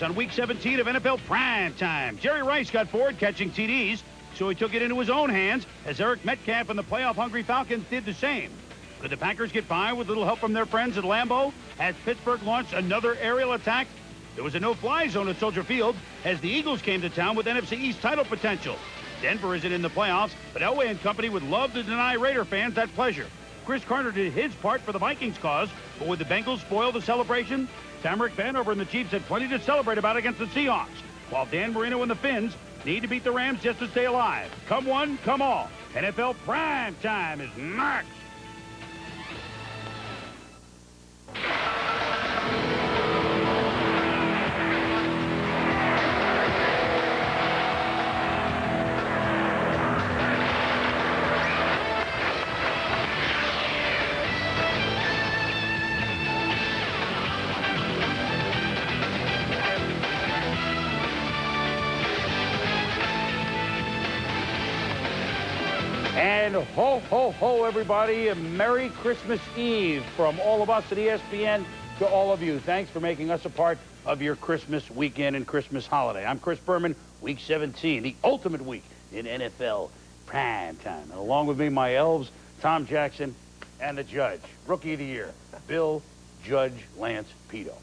On Week 17 of NFL Primetime, Jerry Rice got bored catching TDs, so he took it into his own hands as Eric Metcalf and the playoff-hungry Falcons did the same. Could the Packers get by with a little help from their friends at Lambeau as Pittsburgh launched another aerial attack? There was a no-fly zone at Soldier Field as the Eagles came to town with NFC East title potential. Denver isn't in the playoffs, but Elway and company would love to deny Raider fans that pleasure. Chris Carter did his part for the Vikings cause, but would the Bengals spoil the celebration? Tamarick Vanover and the Chiefs had plenty to celebrate about against the Seahawks, while Dan Marino and the Finns need to beat the Rams just to stay alive. Come one, come all. NFL Primetime is next. And ho, ho, ho, everybody. A Merry Christmas Eve from all of us at ESPN to all of you. Thanks for making us a part of your Christmas weekend and Christmas holiday. I'm Chris Berman, Week 17, the ultimate week in NFL Primetime. And along with me, my elves, Tom Jackson, and the judge, Rookie of the Year, Bill Judge Lance Pito.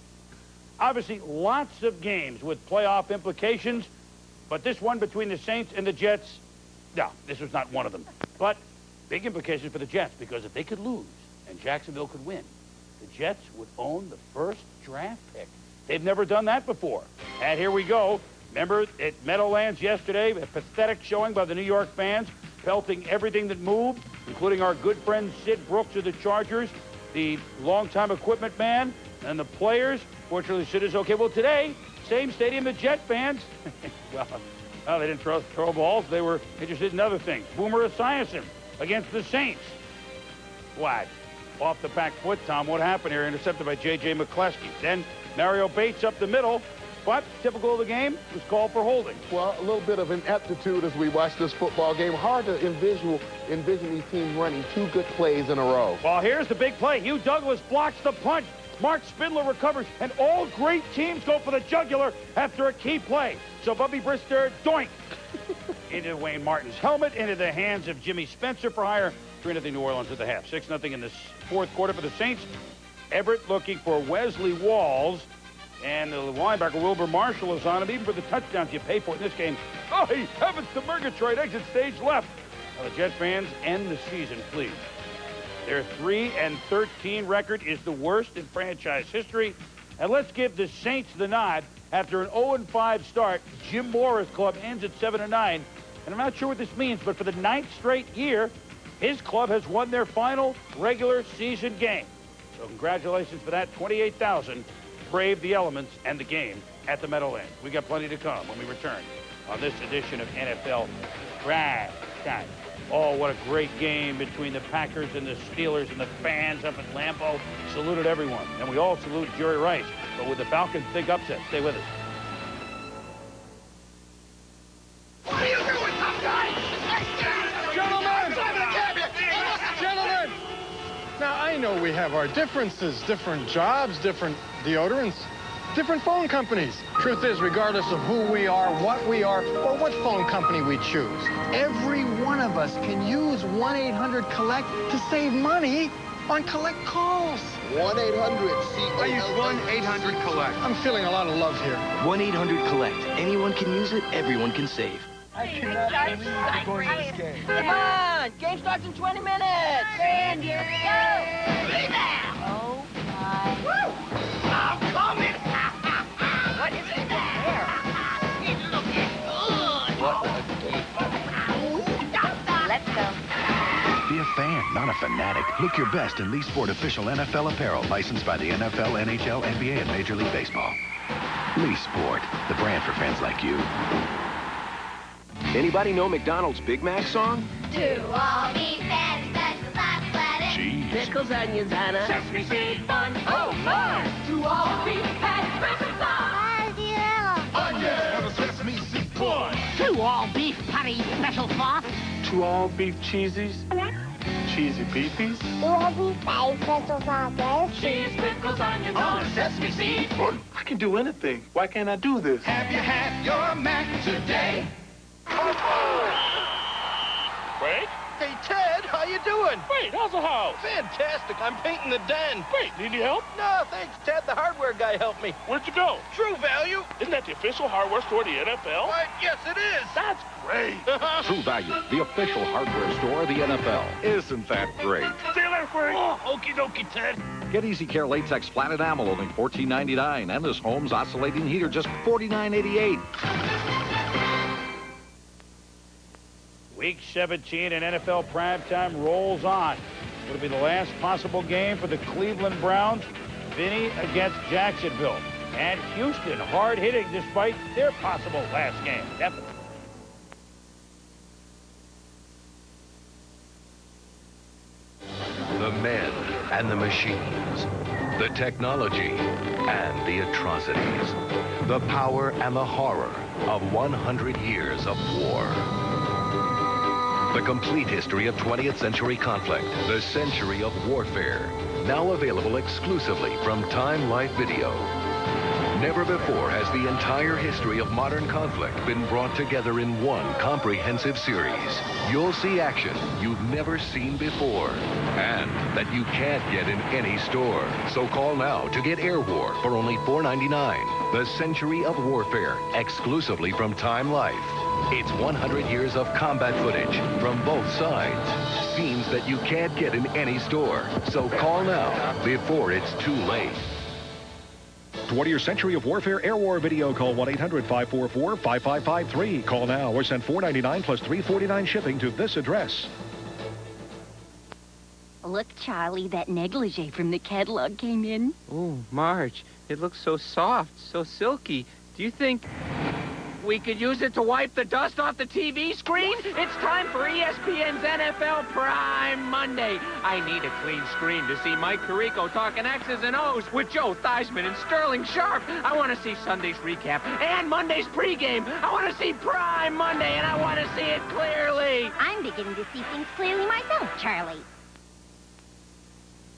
Obviously, lots of games with playoff implications, but this one between the Saints and the Jets, no, this was not one of them. But big implications for the Jets, because if they could lose and Jacksonville could win, the Jets would own the first draft pick. They've never done that before. And here we go. Remember at Meadowlands yesterday, a pathetic showing by the New York fans, pelting everything that moved, including our good friend Sid Brooks of the Chargers, the longtime equipment man, and the players. Fortunately, Sid is okay. Well, today, same stadium, the Jet fans, well, they didn't throw balls. They were interested in other things. Boomer Esiason against the Saints. What? Off the back foot, Tom. What happened here? Intercepted by J.J. McCleskey. Then Mario Bates up the middle. But typical of the game, was called for holding. Well, a little bit of ineptitude as we watch this football game. Hard to envision these teams running two good plays in a row. Well, here's the big play. Hugh Douglas blocks the punch. Mark Spindler recovers, and all great teams go for the jugular after a key play. So Bubby Brister, doink, into Wayne Martin's helmet, into the hands of Jimmy Spencer for hire. 3-0 New Orleans at the half. 6-0 in the fourth quarter for the Saints. Everett looking for Wesley Walls, and the linebacker Wilbur Marshall is on him. Even for the touchdowns you pay for in this game. Oh, heavens to Murgatroyd, exit stage left. Well, the Jets fans end the season, please. Their 3-13 record is the worst in franchise history. And let's give the Saints the nod. After an 0-5 start, Jim Mora's club ends at 7-9. And I'm not sure what this means, but for the 9th straight year, his club has won their final regular season game. So congratulations for that. 28,000 braved the elements and the game at the Meadowlands. We got plenty to come when we return on this edition of NFL Primetime. Oh, what a great game between the Packers and the Steelers and the fans up at Lambeau. Saluted everyone. And we all salute Jerry Rice. But with the Falcons' big upset, stay with us. What are you doing, tough guy? Gentlemen! Now, I know we have our differences, different jobs, different deodorants, different phone companies. Truth is, regardless of who we are, what we are, or what phone company we choose, every one of us can use 1-800-COLLECT to save money on collect calls. 1-800-COLLECT. I use 1-800-COLLECT. I'm feeling a lot of love here. 1-800-COLLECT. Anyone can use it, everyone can save. I cannot believe we're going to this game. Come on! Game starts in 20 minutes! Stand here. Oh, my. Woo! I'm coming. What is in there? It's looking good. What a Let's go. Be a fan, not a fanatic. Look your best in Lee Sport official NFL apparel, licensed by the NFL, NHL, NBA, and Major League Baseball. Lee Sport, the brand for fans like you. Anybody know McDonald's Big Mac song? To all beef patties, special size lettuce. Cheese. Pickles, onions, and a Sesame seed bun. Oh, my. To all beef patties, special sauce. Onions and a sesame seed bun. two all-beef patty special sauce. 2 all-beef cheesies. Cheesy beefies. 2 all beef patty special sauce. Cheese, pickles, onions on a sesame seed bun. can do anything. Why can't I do this? Have you had your Mac today? Frank? Hey, Ted, how you doing? Great, how's the house? Fantastic. I'm painting the den. Great, need any help? No, thanks, Ted. The hardware guy helped me. Where'd you go? True Value. Isn't that the official hardware store of the NFL? Why, yes, it is. That's great. True Value, the official hardware store of the NFL. Isn't that great? See you later, Frank. Oh, okie dokie, Ted. Get Easy Care Latex Flat Enamel only $14.99, and this Holmes oscillating heater just $49.88. Week 17 in NFL Primetime rolls on. It'll be the last possible game for the Cleveland Browns. Vinny against Jacksonville. And Houston hard hitting despite their possible last game. Definitely. The men and the machines. The technology and the atrocities. The power and the horror of 100 years of war. The complete history of 20th century conflict. The century of warfare. Now available exclusively from Time Life Video. Never before has the entire history of modern conflict been brought together in one comprehensive series. You'll see action you've never seen before and that you can't get in any store. So call now to get Air War for only $4.99. The Century of Warfare, exclusively from Time Life. It's 100 years of combat footage from both sides. Scenes that you can't get in any store. So call now before it's too late. To order your Century of Warfare Air War video, call 1-800-544-5553. Call now or send $4.99 plus $3.49 shipping to this address. Look, Charlie, that negligee from the catalog came in. Oh, Marge, it looks so soft, so silky. Do you think we could use it to wipe the dust off the TV screen? It's time for ESPN's NFL Prime Monday. I need a clean screen to see Mike Tirico talking X's and O's with Joe Theismann and Sterling Sharp. I want to see Sunday's recap and Monday's pregame. I want to see Prime Monday, and I want to see it clearly. I'm beginning to see things clearly myself, Charlie.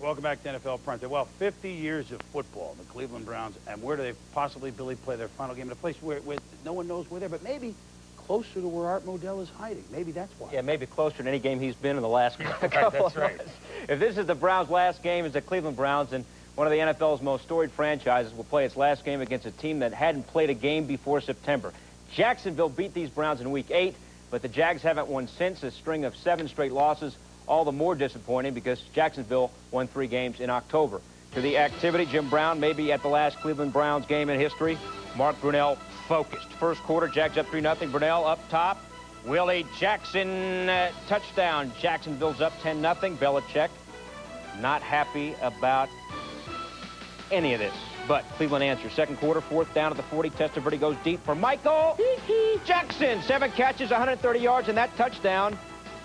Welcome back to NFL Primetime. Well, 50 years of football, the Cleveland Browns, and where do they possibly, Billy, play their final game in a place where no one knows where they're, but maybe closer to where Art Modell is hiding. Maybe that's why. Yeah, maybe closer than any game he's been in the last couple of months. If this is the Browns' last game as the Cleveland Browns, and one of the NFL's most storied franchises will play its last game against a team that hadn't played a game before September. Jacksonville beat these Browns in Week 8, but the Jags haven't won since, a string of 7 straight losses. All the more disappointing because Jacksonville won 3 games in October. To the activity, Jim Brown may be at the last Cleveland Browns game in history. Mark Brunell focused. First quarter, Jags up 3-0. Brunell up top. Willie Jackson touchdown. Jacksonville's up 10-0. Belichick not happy about any of this. But Cleveland answers. Second quarter, 4th down at the 40. Testaverde goes deep for Michael Jackson. 7 catches, 130 yards, and that touchdown.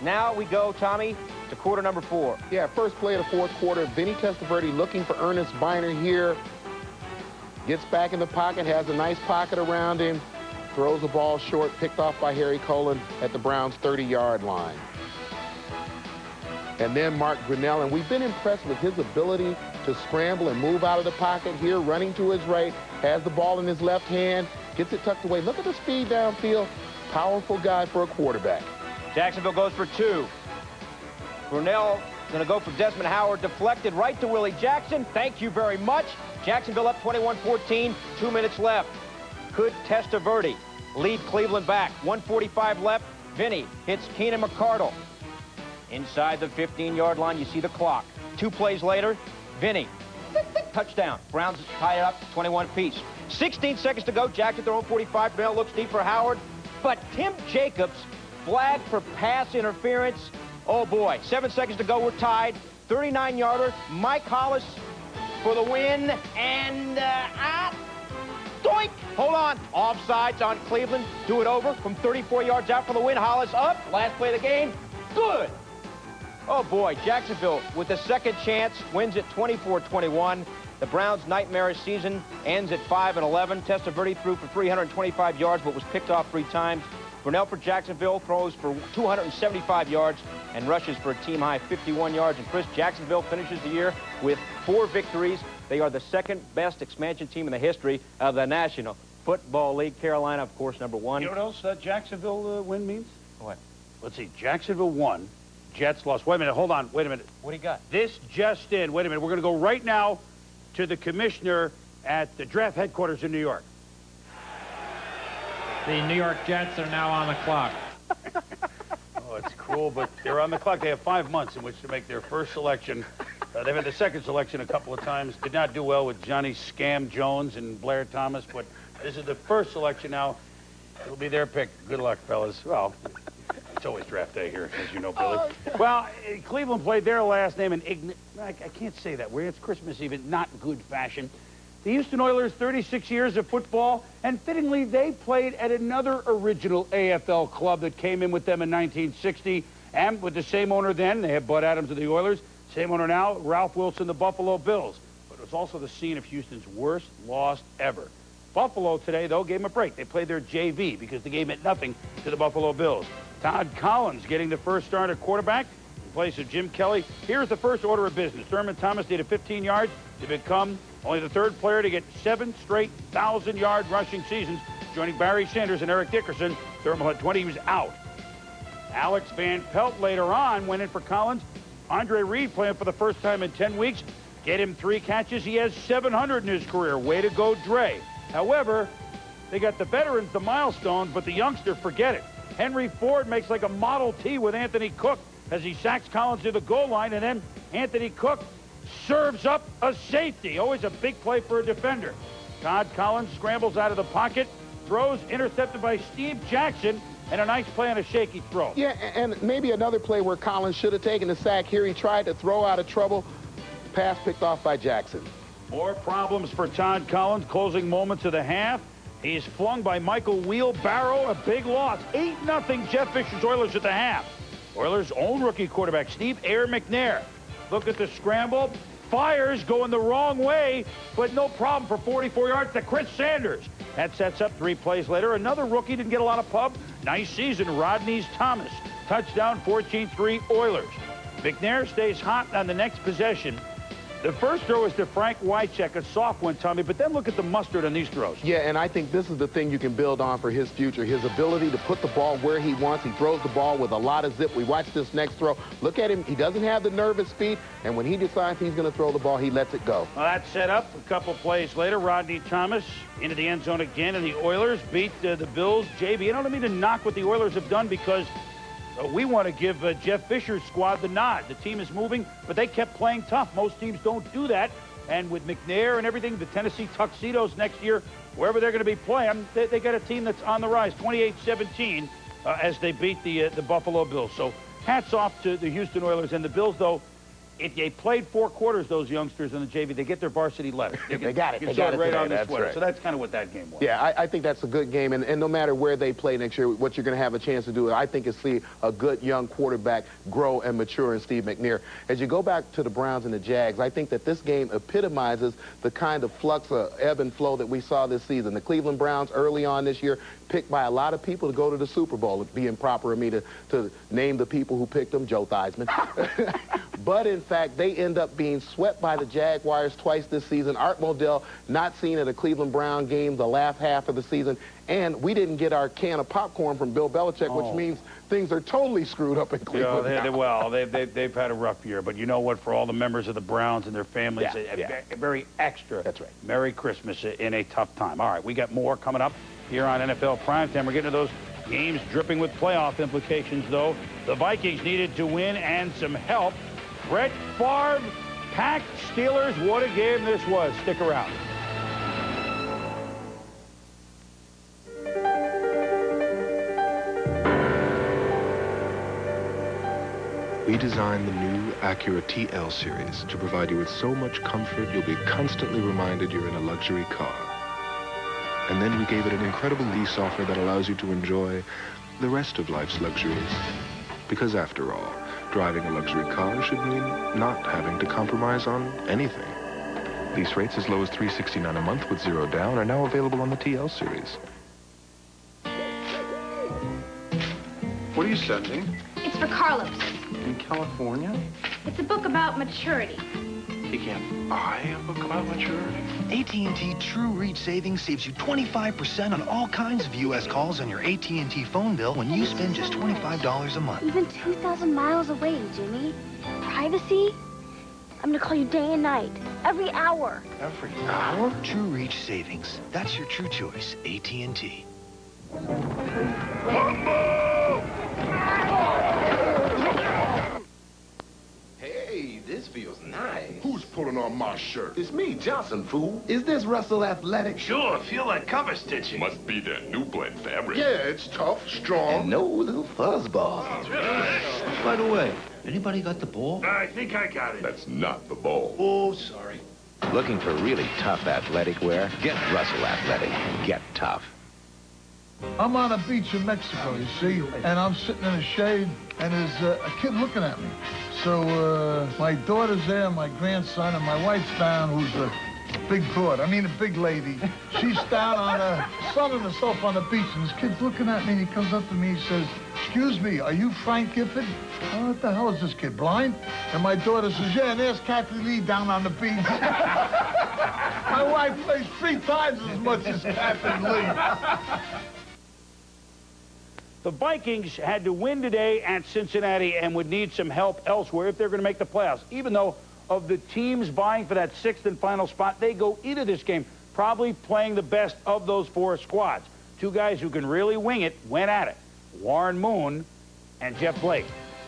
Now we go, Tommy, to quarter number 4. Yeah, first play of the 4th quarter. Vinny Testaverde looking for Ernest Biner here. Gets back in the pocket, has a nice pocket around him. Throws the ball short, picked off by Harry Colin at the Browns' 30-yard line. And then Mark Brunell, and we've been impressed with his ability to scramble and move out of the pocket here, running to his right, has the ball in his left hand, gets it tucked away. Look at the speed downfield. Powerful guy for a quarterback. Jacksonville goes for 2. Brunell going to go for Desmond Howard, deflected right to Willie Jackson. Thank you very much. Jacksonville up 21-14, 2 minutes left. Could Testaverde lead Cleveland back? 1:45 left. Vinny hits Keenan McCardle. Inside the 15-yard line, you see the clock. 2 plays later, Vinny, touchdown. Browns tie it up 21 apiece. 16 seconds to go. Jackson at their own 45. Brunell looks deep for Howard, but Tim Jacobs flagged for pass interference. Oh, boy. 7 seconds to go. We're tied. 39-yarder. Mike Hollis for the win. And, doink! Hold on. Offsides on Cleveland. Do it over from 34 yards out for the win. Hollis up. Last play of the game. Good. Oh, boy. Jacksonville with a second chance wins it 24-21. The Browns' nightmarish season ends at 5-11. Testaverde threw for 325 yards, but was picked off 3 times. Brunell for Jacksonville throws for 275 yards and rushes for a team-high 51 yards. And Chris, Jacksonville finishes the year with 4 victories, They are the second-best expansion team in the history of the National Football League. Carolina, of course, #1. You know what else that Jacksonville win means? What? Let's see. Jacksonville won. Jets lost. Wait a minute. Hold on. Wait a minute. What do you got? This just in. Wait a minute. We're going to go right now to the commissioner at the draft headquarters in New York. The New York Jets are now on the clock. Oh, it's cruel, but they're on the clock. They have 5 months in which to make their first selection. They've had the second selection a couple of times. Did not do well with Johnny Scam Jones and Blair Thomas, but this is the first selection now. It'll be their pick. Good luck, fellas. Well, it's always draft day here, as you know, Billy. Well, Cleveland played their last name in I can't say that word. It's Christmas Eve in not good fashion. The Houston Oilers, 36 years of football, and fittingly, they played at another original AFL club that came in with them in 1960, and with the same owner then. They have Bud Adams of the Oilers. Same owner now, Ralph Wilson, the Buffalo Bills. But it was also the scene of Houston's worst loss ever. Buffalo today, though, gave them a break. They played their JV because the game meant nothing to the Buffalo Bills. Todd Collins getting the first start at quarterback in place of Jim Kelly. Here's the first order of business. Thurman Thomas needed 15 yards to become only the third player to get 7 straight 1,000-yard rushing seasons, joining Barry Sanders and Eric Dickerson. Thurman had 20. He was out. Alex Van Pelt later on went in for Collins. Andre Reed playing for the first time in 10 weeks. Get him 3 catches. He has 700 in his career. Way to go, Dre. However, they got the veterans, the milestones, but the youngster, forget it. Henry Ford makes like a Model T with Anthony Cook as he sacks Collins to the goal line, and then Anthony Cook serves up a safety. Always a big play for a defender. Todd Collins scrambles out of the pocket, throws, intercepted by Steve Jackson, and a nice play on a shaky throw. Yeah, and maybe another play where Collins should have taken the sack here. He tried to throw out of trouble. Pass picked off by Jackson. More problems for Todd Collins, closing moments of the half. He's flung by Michael Wheelbarrow, a big loss. 8-0 Jeff Fisher's Oilers at the half. Oilers' own rookie quarterback, Steve Air McNair. Look at the scramble. Fires going the wrong way, but no problem for 44 yards to Chris Sanders. That sets up 3 plays later. Another rookie didn't get a lot of pub. Nice season, Rodney Thomas. Touchdown, 14-3 Oilers. McNair stays hot on the next possession. The first throw is to Frank Wycheck, a soft one, Tommy, but then look at the mustard on these throws. Yeah, and I think this is the thing you can build on for his future, his ability to put the ball where he wants. He throws the ball with a lot of zip. We watch this next throw. Look at him. He doesn't have the nervous feet, and when he decides he's going to throw the ball, he lets it go. Well, that's set up. A couple plays later, Rodney Thomas into the end zone again, and the Oilers beat the Bills. JB, I don't mean to knock what the Oilers have done because we want to give Jeff Fisher's squad the nod. The team is moving, but they kept playing tough. Most teams don't do that. And with McNair and everything, the Tennessee Tuxedos next year, wherever they're going to be playing, they got a team that's on the rise, 28-17, as they beat the Buffalo Bills. So hats off to the Houston Oilers. And the Bills, though, if they played 4 quarters, those youngsters in the JV, they get their varsity letter. They got it. You They saw got it it right today. on the That's sweater. right. So that's kind of what that game was. Yeah, I think that's a good game, and no matter where they play next year, what you're going to have a chance to do, I think, is see a good young quarterback grow and mature in Steve McNair. As you go back to the Browns and the Jags, I think that this game epitomizes the kind of flux, ebb and flow that we saw this season. The Cleveland Browns early on this year picked by a lot of people to go to the Super Bowl. It'd be improper of me to name the people who picked them, Joe Theismann. But, in fact, they end up being swept by the Jaguars twice this season. Art Modell not seen at a Cleveland Brown game the last half of the season. And we didn't get our can of popcorn from Bill Belichick, which means things are totally screwed up in Cleveland. Yeah, they've had a rough year. But you know what? For all the members of the Browns and their families, a very extra That's right. Merry Christmas in a tough time. All right, we got more coming up here on NFL Primetime. We're getting to those games dripping with playoff implications, though. The Vikings needed to win and some help. Brett Favre, packed Steelers. What a game this was. Stick around. We designed the new Acura TL series to provide you with so much comfort you'll be constantly reminded you're in a luxury car. And then we gave it an incredible lease offer that allows you to enjoy the rest of life's luxuries. Because after all, driving a luxury car should mean not having to compromise on anything. Lease rates as low as $369 a month with 0 down are now available on the TL series. What are you sending? It's for Carlos. In California? It's a book about maturity. He can't buy a book about maturity. AT&T True Reach Savings saves you 25% on all kinds of U.S. calls on your AT&T phone bill when you spend just $25 a month. Even 2,000 miles away, Jimmy. Privacy? I'm gonna call you day and night, every hour. Every hour? True Reach Savings. That's your true choice, AT&T. Hey, this feels nice. Who's pulling on my shirt? It's me, Johnson, fool. Is this Russell Athletic? Sure, feel like cover stitching. Must be their new blend fabric. Yeah, it's tough, strong. And no little fuzzballs. By the way, anybody got the ball? I think I got it. That's not the ball. Oh, sorry. Looking for really tough athletic wear? Get Russell Athletic. Get tough. I'm on a beach in Mexico, you see, and I'm sitting in the shade, and there's a kid looking at me. So my daughter's there, my grandson, and my wife's down, who's a big broad. I mean a big lady. She's down on sunning herself on the beach, and this kid's looking at me, and he comes up to me and says, "Excuse me, are you Frank Gifford?" Oh, what the hell is this kid, blind? And my daughter says, "Yeah, and there's Kathy Lee down on the beach." My wife plays 3 times as much as Kathy Lee. The Vikings had to win today at Cincinnati and would need some help elsewhere if they're going to make the playoffs. Even though of the teams vying for that 6th and final spot, they go into this game probably playing the best of those 4 squads. 2 guys who can really wing it went at it. Warren Moon and Jeff Blake.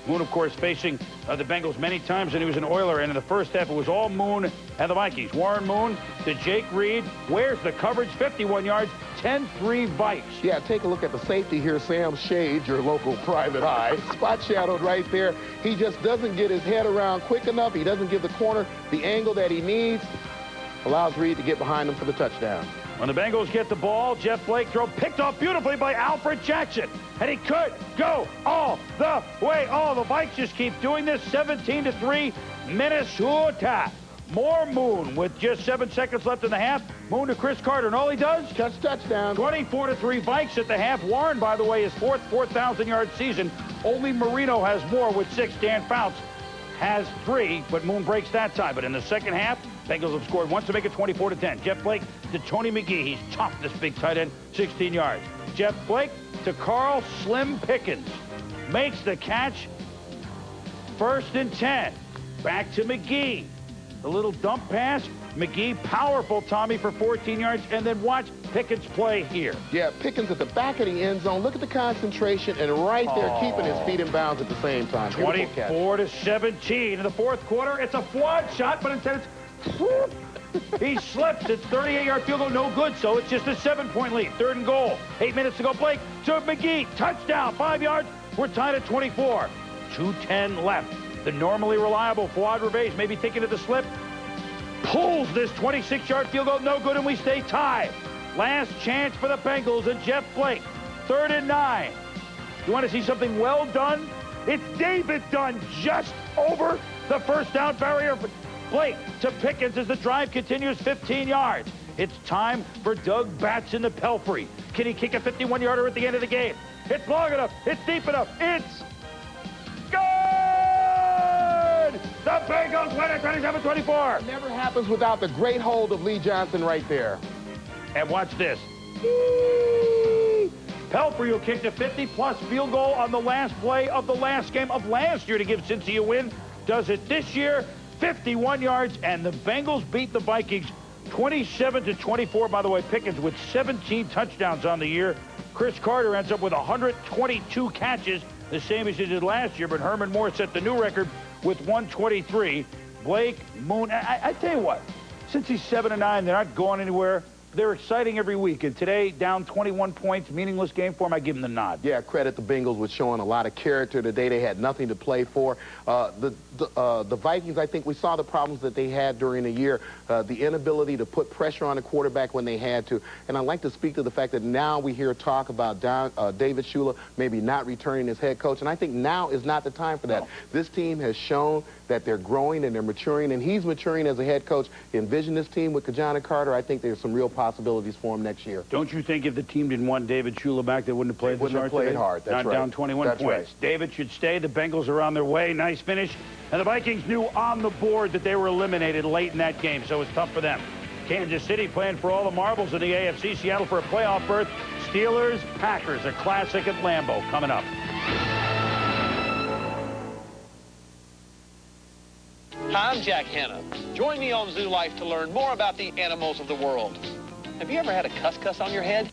Moon, of course, facing the Bengals many times, and he was an Oiler. And in the first half, it was all Moon and the Vikings. Warren Moon to Jake Reed. Where's the coverage? 51 yards, 10-3 Vikes. Yeah, take a look at the safety here, Sam Shade, your local private eye. Spot shadowed right there. He just doesn't get his head around quick enough. He doesn't give the corner the angle that he needs. Allows Reed to get behind him for the touchdown. When the Bengals get the ball, Jeff Blake throw picked off beautifully by Alfred Jackson. And he could go all the way. Oh, the Vikes just keep doing this. 17-3, Minnesota. More Moon with just 7 seconds left in the half. Moon to Chris Carter, and all he does? Catch touchdown. 24-3 Vikes at the half. Warren, by the way, his 4th 4,000-yard season. Only Marino has more with 6. Dan Fouts has 3, but Moon breaks that tie. But in the second half, Bengals have scored once to make it 24-10. Jeff Blake to Tony McGee. He's chopped this big tight end, 16 yards. Jeff Blake to Carl Slim Pickens. Makes the catch. 1st and 10. Back to McGee. The little dump pass. McGee, powerful, Tommy, for 14 yards. And then watch Pickens play here. Yeah, Pickens at the back of the end zone. Look at the concentration, and right there keeping his feet in bounds at the same time. 24-17. In the 4th quarter, it's a Fuad shot, but instead it's... He slips. It's 38-yard field goal, no good, so it's just a 7-point lead. 3rd and goal. 8 minutes to go. Blake to McGee. Touchdown. 5 yards. We're tied at 24. 2:10 left. The normally reliable Fuad Reves maybe thinking of the slip. Pulls this 26-yard field goal, no good, and we stay tied. Last chance for the Bengals and Jeff Blake. 3rd and 9. You want to see something well done? It's David Dunn just over the first down barrier. Blake to Pickens as the drive continues, 15 yards. It's time for Doug Batson to Pelfrey. Can he kick a 51-yarder at the end of the game? It's long enough. It's deep enough. It's good! The Bengals win it 27-24. It never happens without the great hold of Lee Johnson right there. And watch this. Pelfrey will kick the 50-plus field goal on the last play of the last game of last year to give Cincy a win. Does it this year. 51 yards, and the Bengals beat the Vikings 27-24. By the way, Pickens with 17 touchdowns on the year. Chris Carter ends up with 122 catches, the same as he did last year, but Herman Moore set the new record with 123. Blake, Moon, I tell you what, since he's 7-9, they're not going anywhere. They're exciting every week, and today, down 21 points, meaningless game for them, I give them the nod. Yeah, credit the Bengals with showing a lot of character today. They had nothing to play for. The Vikings, I think we saw the problems that they had during the year, the inability to put pressure on the quarterback when they had to. And I'd like to speak to the fact that now we hear talk about David Shula maybe not returning as head coach, and I think now is not the time for that. No. This team has shown that they're growing and they're maturing, and he's maturing as a head coach. He envisioned this team with Kajana Carter. I think there's some real possibilities for him next year. Don't you think if the team didn't want David Shula back, they wouldn't have played Wouldn't have played hard. That's Not right. down 21 That's points. right. David should stay. The Bengals are on their way. Nice finish. And the Vikings knew on the board that they were eliminated late in that game, so it was tough for them. Kansas City playing for all the marbles in the AFC. Seattle for a playoff berth. Steelers, Packers, a classic at Lambeau coming up. Hi, I'm Jack Hanna. Join me on Zoo Life to learn more about the animals of the world. Have you ever had a cuss on your head?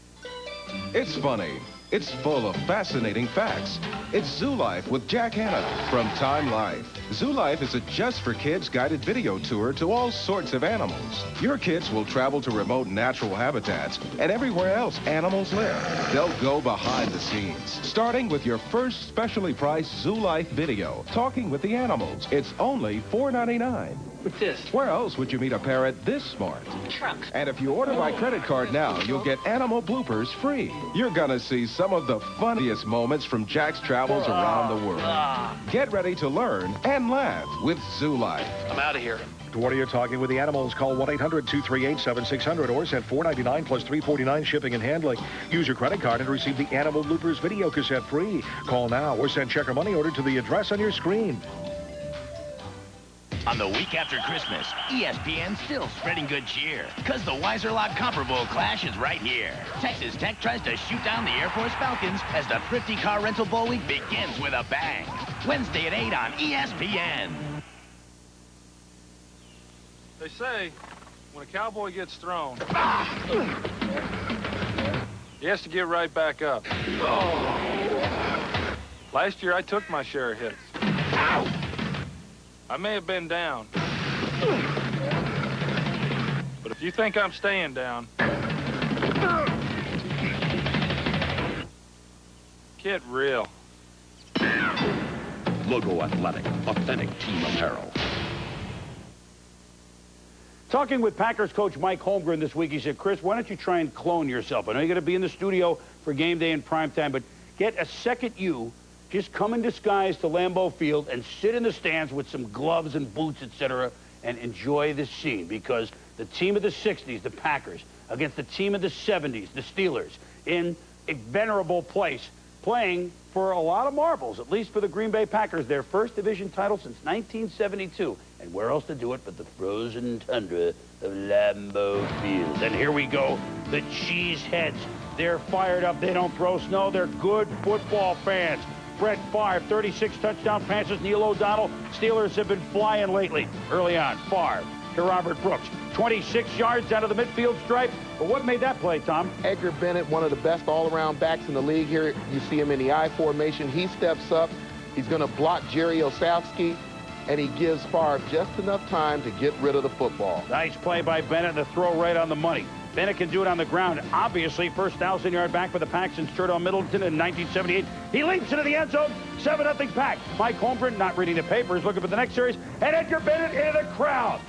It's funny. It's full of fascinating facts. It's Zoo Life with Jack Hanna from Time Life. Zoo Life is a just-for-kids guided video tour to all sorts of animals. Your kids will travel to remote natural habitats and everywhere else animals live. They'll go behind the scenes, starting with your first specially priced Zoo Life video, Talking with the Animals. It's only $4.99. What's this? Where else would you meet a parrot this smart? Truck. And if you order by credit card now, you'll get animal bloopers free. You're gonna see some of the funniest moments from Jack's travels around the world. Get ready to learn and laugh with Zoo Life. I'm out of here. To order your Talking with the Animals, call 1-800-238-7600 or send $4.99 plus $3.49 shipping and handling. Use your credit card and receive the Animal Bloopers video cassette free. Call now or send check or money order to the address on your screen. On the week after Christmas, ESPN's still spreading good cheer, because the Weiser-Lock Copper Bowl clash is right here. Texas Tech tries to shoot down the Air Force Falcons as the Thrifty Car Rental Bowl week begins with a bang. Wednesday at 8 on ESPN. They say when a cowboy gets thrown, he has to get right back up. Last year, I took my share of hits. I may have been down, but if you think I'm staying down, get real. Logo Athletic, authentic team apparel. Talking with Packers coach Mike Holmgren this week, he said, Chris, why don't you try and clone yourself? I know you're going to be in the studio for game day and primetime, but get a second you. Just come in disguise to Lambeau Field and sit in the stands with some gloves and boots, etc., and enjoy this scene, because the team of the 60s, the Packers, against the team of the 70s, the Steelers, in a venerable place, playing for a lot of marbles, at least for the Green Bay Packers, their first division title since 1972. And where else to do it but the frozen tundra of Lambeau Field? And here we go, the Cheeseheads. They're fired up. They don't throw snow. They're good football fans. Brett Favre, 36 touchdown passes. Neil O'Donnell. Steelers have been flying lately. Early on, Favre to Robert Brooks. 26 yards down to the midfield stripe. But what made that play, Tom? Edgar Bennett, one of the best all-around backs in the league here. You see him in the I formation. He steps up. He's going to block Jerry Osowski, and he gives Favre just enough time to get rid of the football. Nice play by Bennett. The throw right on the money. Bennett can do it on the ground. Obviously, first 1,000-yard back for the Pack since Turtle Middleton in 1978. He leaps into the end zone. 7-0 Pack. Mike Holmgren, not reading the papers, looking for the next series. And Edgar Bennett into the crowd.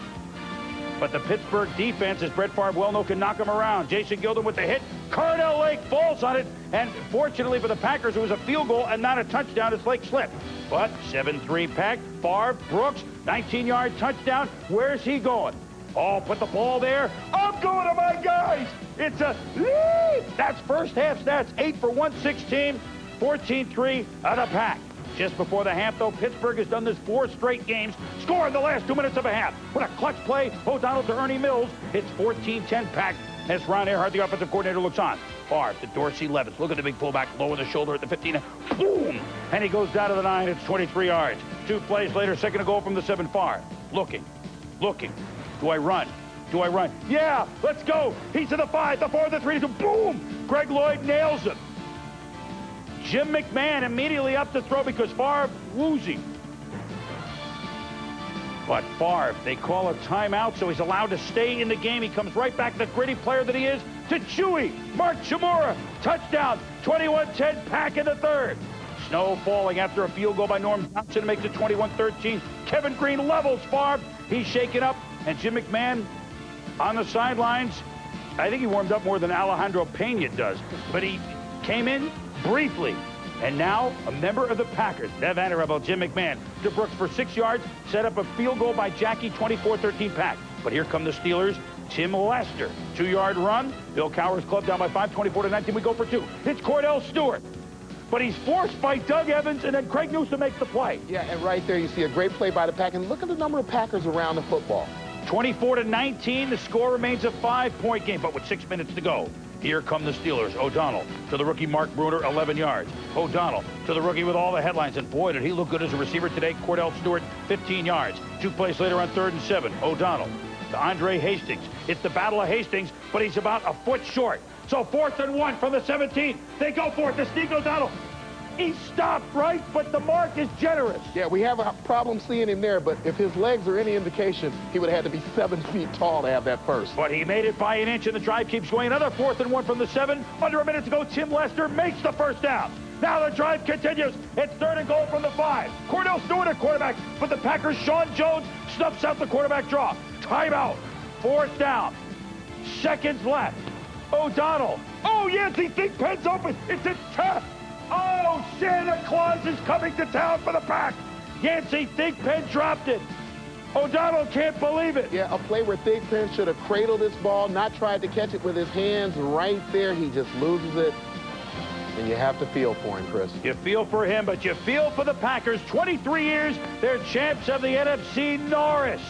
But the Pittsburgh defense, as Brett Favre well knows, can knock him around. Jason Gilden with the hit. Cardell Lake falls on it. And fortunately for the Packers, it was a field goal and not a touchdown as Lake slipped. But 7-3 Pack. Favre, Brooks, 19-yard touchdown. Where's he going? Oh, put the ball there. I'm going to my guys. It's a lead. That's first half stats. 8 for 116, 14-3 of the Pack. Just before the half, though, Pittsburgh has done this 4 straight games, scoring the last 2 minutes of a half. What a clutch play. O'Donnell to Ernie Mills. It's 14-10 Pack as Ron Earhart, the offensive coordinator, looks on. Favre to Dorsey Levis. Look at the big pullback, low in the shoulder at the 15. Boom! And he goes down to the 9. It's 23 yards. 2 plays later, second to go from the 7. Favre. Looking. Do I run? Yeah, let's go. He's to the 5, the 4, the 3, the boom! Greg Lloyd nails him. Jim McMahon immediately up to throw because Favre woozy. But Favre, they call a timeout, so he's allowed to stay in the game. He comes right back, the gritty player that he is, to Chewy. Mark Chmura, touchdown, 21-10 Pack in the 3rd. Snow falling after a field goal by Norm Johnson to make it 21-13. Kevin Green levels Favre. He's shaken up, and Jim McMahon on the sidelines. I think he warmed up more than Alejandro Pena does, but he came in briefly And now, a member of the Packers, Bev Vanderbilt, Jim McMahon, to Brooks for 6 yards, set up a field goal by Jackie, 24-13 Pack. But here come the Steelers. Tim Lester, 2-yard run. Bill Cowher's club down by 5, 24-19. We go for 2. It's Cordell Stewart. But he's forced by Doug Evans, and then Craig Newsome makes the play. Yeah, and right there you see a great play by the Pack. And look at the number of Packers around the football. 24-19, the score remains a 5-point game, but with 6 minutes to go. Here come the Steelers. O'Donnell to the rookie Mark Bruner, 11 yards. O'Donnell to the rookie with all the headlines, and boy, did he look good as a receiver today. Cordell Stewart, 15 yards. 2 plays later on 3rd and 7. O'Donnell to Andre Hastings. It's the battle of Hastings, but he's about a foot short. So 4th and 1 from the 17. They go for it. The sneak O'Donnell. He stopped, right? But the mark is generous. Yeah, we have a problem seeing him there, but if his legs are any indication, he would have had to be 7 feet tall to have that first. But he made it by an inch, and the drive keeps going. Another 4th and 1 from the 7. Under a minute to go, Tim Lester makes the first down. Now the drive continues. It's 3rd and goal from the 5. Cordell Stewart at quarterback, but the Packers' Sean Jones snuffs out the quarterback draw. Timeout. 4th down. Seconds left. O'Donnell. Oh, yes, he thinks Penn's open. It's a test. Oh, Santa Claus is coming to town for the Pack. Yancey Thigpen dropped it. O'Donnell can't believe it. Yeah, a play where Thigpen should have cradled this ball, not tried to catch it with his hands right there. He just loses it. And you have to feel for him, Chris. You feel for him, but you feel for the Packers. 23 years, they're champs of the NFC Norris.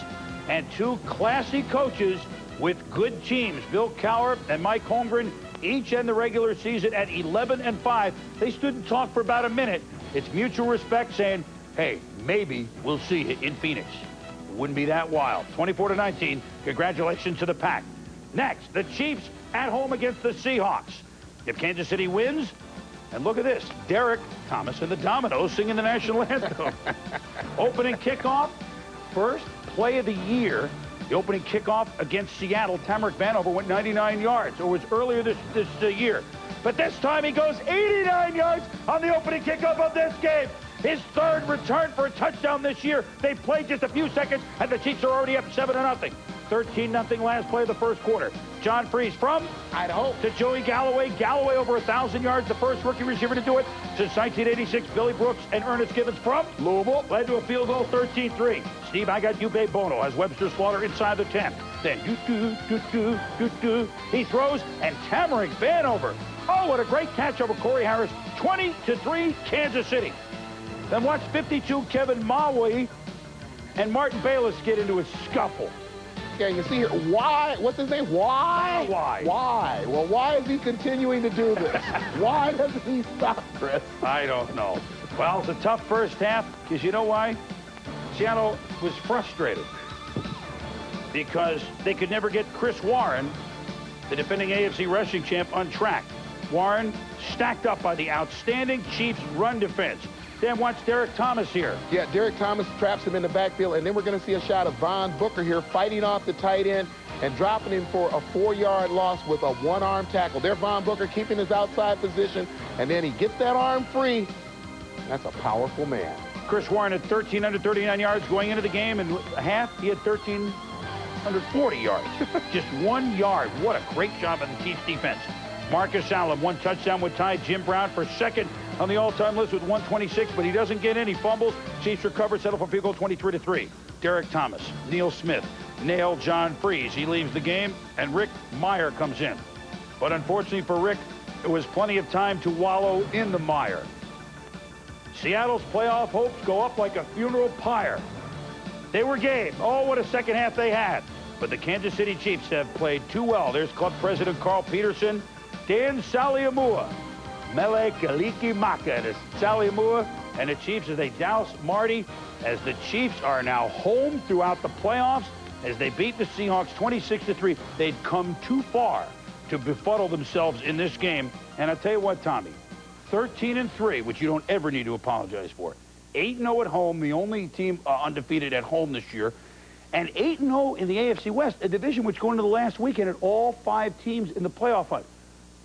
And 2 classy coaches with good teams. Bill Cowher and Mike Holmgren each end the regular season at 11-5. They stood and talked for about a minute. It's mutual respect saying, hey, maybe we'll see you in Phoenix. It wouldn't be that wild. 24-19. Congratulations to the Pack. Next, the Chiefs at home against the Seahawks. If Kansas City wins, and look at this, Derek Thomas and the Dominoes singing the national anthem. Opening kickoff, first play of the year. The opening kickoff against Seattle, Tamarick Vanover went 99 yards. It was earlier this year. But this time he goes 89 yards on the opening kickoff of this game. His 3rd return for a touchdown this year. They played just a few seconds, and the Chiefs are already up 7-0. 13-0 last play of the first quarter. John Freeze from Idaho to Joey Galloway. Galloway over 1,000 yards, the first rookie receiver to do it since 1986. Billy Brooks and Ernest Gibbons from Louisville led to a field goal, 13-3. Steve, I got you, Babe Bono, has Webster Slaughter inside the 10. Then he throws, and Tamarick Vanover. Oh, what a great catch over Corey Harris. 20-3, Kansas City. Then watch 52 Kevin Maui and Martin Bayless get into a scuffle. Yeah, you see here, why? What's his name? Why? Why? Why? Well, why is he continuing to do this? Why doesn't he stop, Chris? I don't know. Well, it's a tough first half, because you know why? Seattle was frustrated because they could never get Chris Warren, the defending AFC rushing champ, on track. Warren stacked up by the outstanding Chiefs run defense. Then watch Derek Thomas here. Yeah, Derek Thomas traps him in the backfield, and then we're going to see a shot of Von Booker here fighting off the tight end and dropping him for a 4-yard loss with a 1-arm tackle. There, Von Booker keeping his outside position, and then he gets that arm free. That's a powerful man. Chris Warren had 1,339 yards going into the game, and half he had 1,340 yards. Just 1 yard. What a great job of the Chiefs defense. Marcus Allen, 1 touchdown would tie Jim Brown for 2nd on the all-time list with 126, but he doesn't get any fumbles. Chiefs recover, settle for field goal, 23-3. Derek Thomas, Neil Smith, nail John Freeze. He leaves the game, and Rick Meyer comes in. But unfortunately for Rick, there was plenty of time to wallow in the mire. Seattle's playoff hopes go up like a funeral pyre. They were game. Oh, what a second half they had. But the Kansas City Chiefs have played too well. There's club president Carl Peterson, Dan Saliamua, Mele Kaliki Maka, and Saliamua and the Chiefs as they douse Marty, as the Chiefs are now home throughout the playoffs as they beat the Seahawks 26-3. They'd come too far to befuddle themselves in this game. And I'll tell you what, Tommy, 13-3, which you don't ever need to apologize for. 8-0 at home, the only team undefeated at home this year. And 8-0 in the AFC West, a division which going into the last weekend at all 5 teams in the playoff hunt.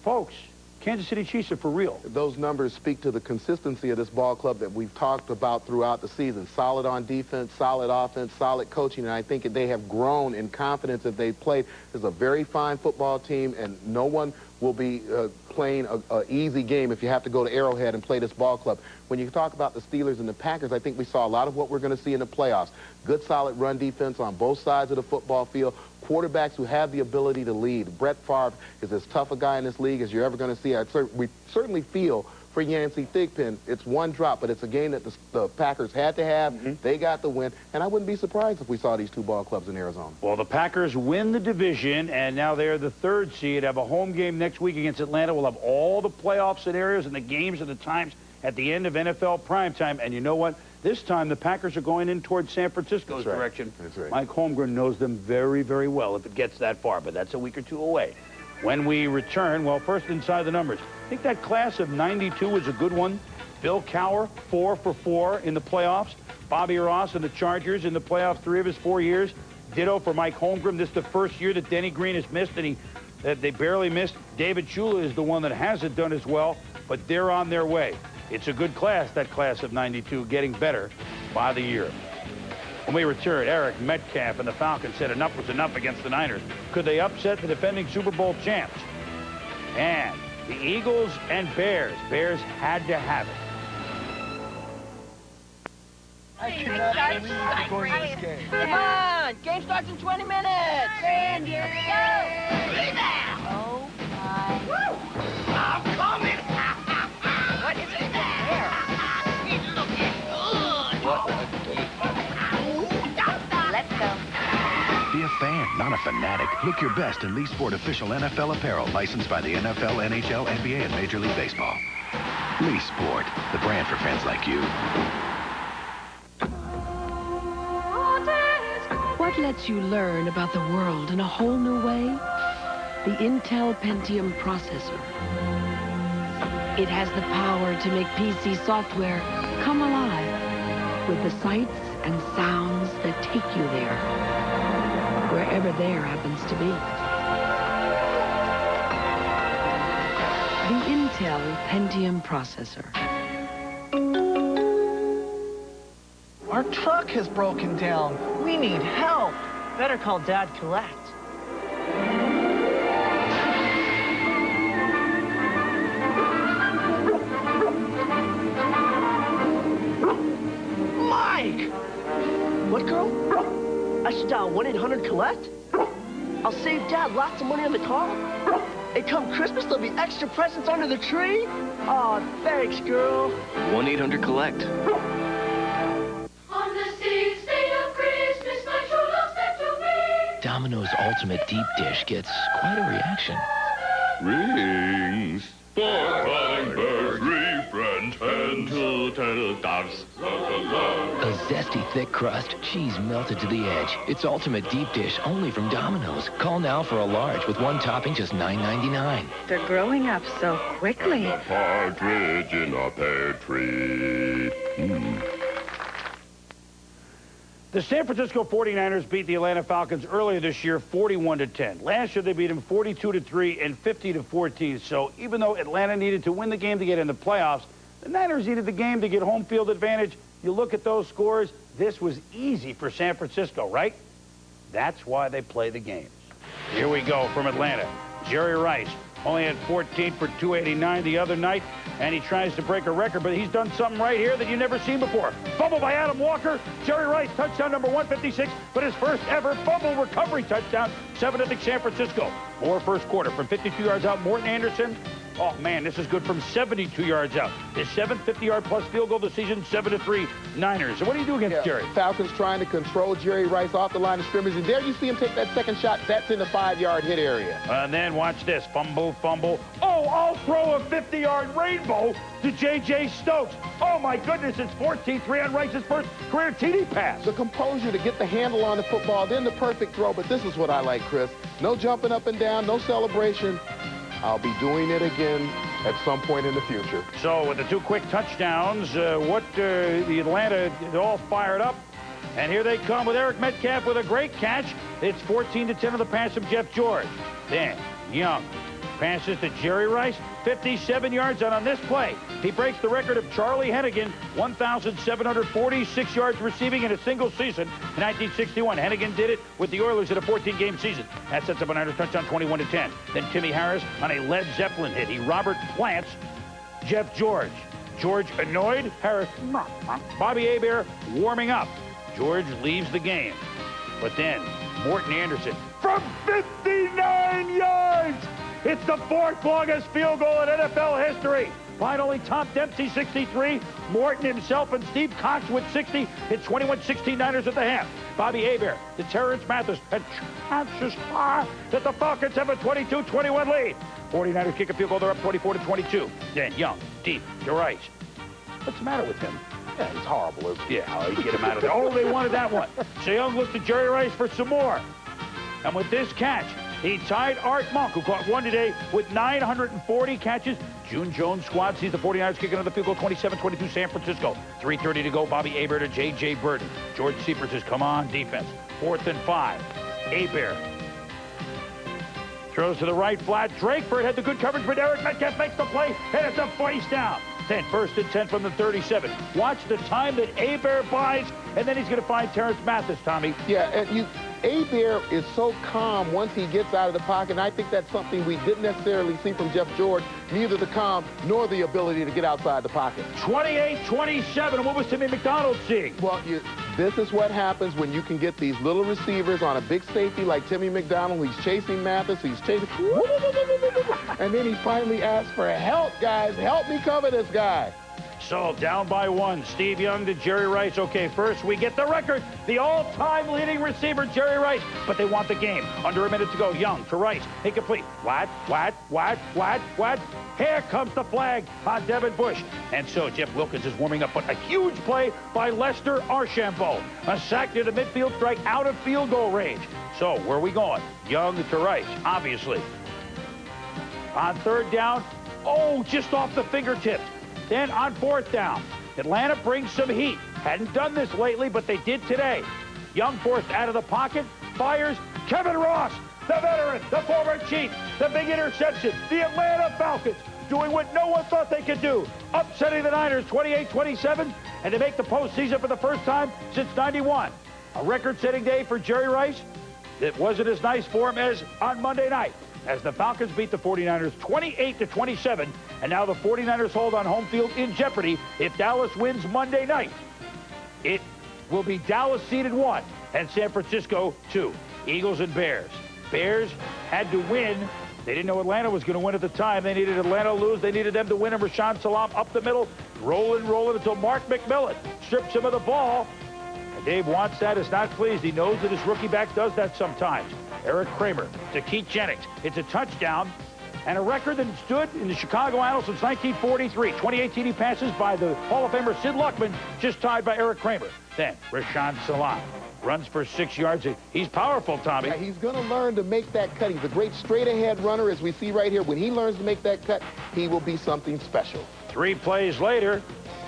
Folks, Kansas City Chiefs are for real. Those numbers speak to the consistency of this ball club that we've talked about throughout the season. Solid on defense, solid offense, solid coaching, and I think they have grown in confidence that they've played. This is a very fine football team, and no one will be playing an easy game if you have to go to Arrowhead and play this ball club. When you talk about the Steelers and the Packers, I think we saw a lot of what we're going to see in the playoffs. Good, solid run defense on both sides of the football field. Quarterbacks who have the ability to lead. Brett Favre is as tough a guy in this league as you're ever going to see. We certainly feel for Yancey Thigpen, it's one drop, but it's a game that the Packers had to have. They got the win, and I wouldn't be surprised if we saw these two ball clubs in Arizona. Well, the Packers win the division, and now they're the 3rd seed. Have a home game next week against Atlanta. We'll have all the playoff scenarios and the games and the times at the end of NFL Primetime. And you know what? This time, the Packers are going in towards San Francisco's direction. That's right. Mike Holmgren knows them very, very well if it gets that far, but that's a week or two away. When we return, well, first inside the numbers. I think that class of '92 was a good one. Bill Cowher, 4 for 4 in the playoffs. Bobby Ross and the Chargers in the playoffs 3 of his 4 years. Ditto for Mike Holmgren. This is the first year that Denny Green has missed, and they barely missed. David Shula is the one that hasn't done as well, but they're on their way. It's a good class, that class of '92, getting better by the year. When we return, Eric Metcalf and the Falcons said enough was enough against the Niners. Could they upset the defending Super Bowl champs? And the Eagles and Bears. Bears had to have it. I cannot believe we're going to this game. Come on! Game starts in 20 minutes! Sandy, go! Oh, my. Woo! I'm coming! What is it there? He's looking good! What a Let's go. Be a fan, not a fanatic. Look your best in Lee Sport official NFL apparel licensed by the NFL, NHL, NBA, and Major League Baseball. Lee Sport, the brand for fans like you. What lets you learn about the world in a whole new way? The Intel Pentium processor. It has the power to make PC software come alive with the sights and sounds that take you there, wherever there happens to be. The Intel Pentium processor. Our truck has broken down. We need help. Better call Dad Collect. Mike! What, girl? I should dial 1-800-COLLECT? I'll save Dad lots of money on the car? And come Christmas, there'll be extra presents under the tree? Aw, thanks, girl. 1-800-COLLECT. Domino's Ultimate Deep Dish gets quite a reaction. Rings for calling birds, 3 friends, and 2 turtle doves. A zesty, thick crust, cheese melted to the edge. It's Ultimate Deep Dish only from Domino's. Call now for a large with 1 topping, just $9.99. They're growing up so quickly. A partridge in a pear tree. The San Francisco 49ers beat the Atlanta Falcons earlier this year 41-10. Last year they beat them 42-3 and 50-14. So even though Atlanta needed to win the game to get in the playoffs, the Niners needed the game to get home field advantage. You look at those scores, this was easy for San Francisco, right? That's why they play the games. Here we go from Atlanta. Jerry Rice only had 14 for 289 the other night, and he tries to break a record, but he's done something right here that you've never seen before. Fumble by Adam Walker. Jerry Rice, touchdown number 156, but his first ever fumble recovery touchdown, 7-0 San Francisco. More first quarter from 52 yards out. Morton Anderson. Oh, man, this is good from 72 yards out. His 7th 50-yard-plus field goal this season, 7-3 Niners. So what do you do against Jerry? Falcons trying to control Jerry Rice off the line of scrimmage, and there you see him take that second shot. That's in the 5-yard hit area. And then watch this. Fumble, fumble. Oh, I'll throw a 50-yard rainbow to J.J. Stokes. Oh, my goodness, it's 14-3 on Rice's first career TD pass. The composure to get the handle on the football, then the perfect throw, but this is what I like, Chris. No jumping up and down, no celebration. I'll be doing it again at some point in the future. So with the 2 quick touchdowns, the Atlanta is all fired up. And here they come with Eric Metcalf with a great catch. It's 14-10 on the pass from Jeff George. Then Young Passes to Jerry Rice, 57 yards, and on this play, he breaks the record of Charlie Hennigan, 1,746 yards receiving in a single season in 1961. Hennigan did it with the Oilers in a 14-game season. That sets up a Niners touchdown, 21-10. Then Timmy Harris on a Led Zeppelin hit. He Robert Plants Jeff George. George annoyed, Harris, Bobby Hebert warming up. George leaves the game. But then Morton Anderson from 59 yards. It's the fourth longest field goal in NFL history. Finally, Tom Dempsey, 63. Morton himself and Steve Cox with 60. It's 21-16 Niners at the half. Bobby Hebert to Terrence Mathis. And chances are that the Falcons have a 22-21 lead. 49ers kick a field goal. They're up 24-22. Then Young, deep to Rice. What's the matter with him? Yeah, he's horrible. Yeah, you get him out of there. Oh, they wanted that one. So Young looks to Jerry Rice for some more. And with this catch, he tied Art Monk, who caught one today, with 940 catches. June Jones squad sees the 49ers kick another field goal, 27-22 San Francisco. 3:30 to go. Bobby Hebert to J.J. Burton. George Seifert says, come on, defense. 4th and 5. Hebert throws to the right flat. Drakeford had the good coverage, but Eric Metcalf makes the play, and it's a face down. Then 1st and 10 from the 37. Watch the time that Hebert buys, and then he's going to find Terrence Mathis, Tommy. Yeah, and Hebert is so calm once he gets out of the pocket, and I think that's something we didn't necessarily see from Jeff George, neither the calm nor the ability to get outside the pocket. 28-27, what was Timmy McDonald seeing? Well, this is what happens when you can get these little receivers on a big safety like Timmy McDonald. He's chasing Mathis, he's chasing, and then he finally asks for help, guys. Help me cover this guy. So, down by 1, Steve Young to Jerry Rice. Okay, first we get the record. The all-time leading receiver, Jerry Rice. But they want the game. Under a minute to go. Young to Rice. Incomplete. What? Here comes the flag on Devin Bush. And so Jeff Wilkins is warming up. But a huge play by Lester Archambault. A sack near the midfield strike out of field goal range. So, where are we going? Young to Rice, obviously. On 3rd down, just off the fingertips. Then on 4th down, Atlanta brings some heat. Hadn't done this lately, but they did today. Young forced out of the pocket, fires. Kevin Ross, the veteran, the former Chief, the big interception. The Atlanta Falcons doing what no one thought they could do. Upsetting the Niners 28-27, and to make the postseason for the first time since '91. A record-setting day for Jerry Rice. It wasn't as nice for him as on Monday night, as the Falcons beat the 49ers 28-27, and now the 49ers hold on home field in jeopardy if Dallas wins Monday night. It will be Dallas seeded 1 and San Francisco 2. Eagles and Bears. Bears had to win. They didn't know Atlanta was going to win at the time. They needed Atlanta to lose. They needed them to win, and Rashaan Salam up the middle, rolling until Mark McMillan strips him of the ball. And Dave wants that. Is not pleased. He knows that his rookie back does that sometimes. Eric Kramer to Keith Jennings. It's a touchdown and a record that stood in the Chicago annals since 1943. 28 TD passes by the Hall of Famer Sid Luckman, just tied by Eric Kramer. Then Rashaan Salam runs for 6 yards. He's powerful, Tommy. Yeah, he's going to learn to make that cut. He's a great straight-ahead runner, as we see right here. When he learns to make that cut, he will be something special. 3 plays later,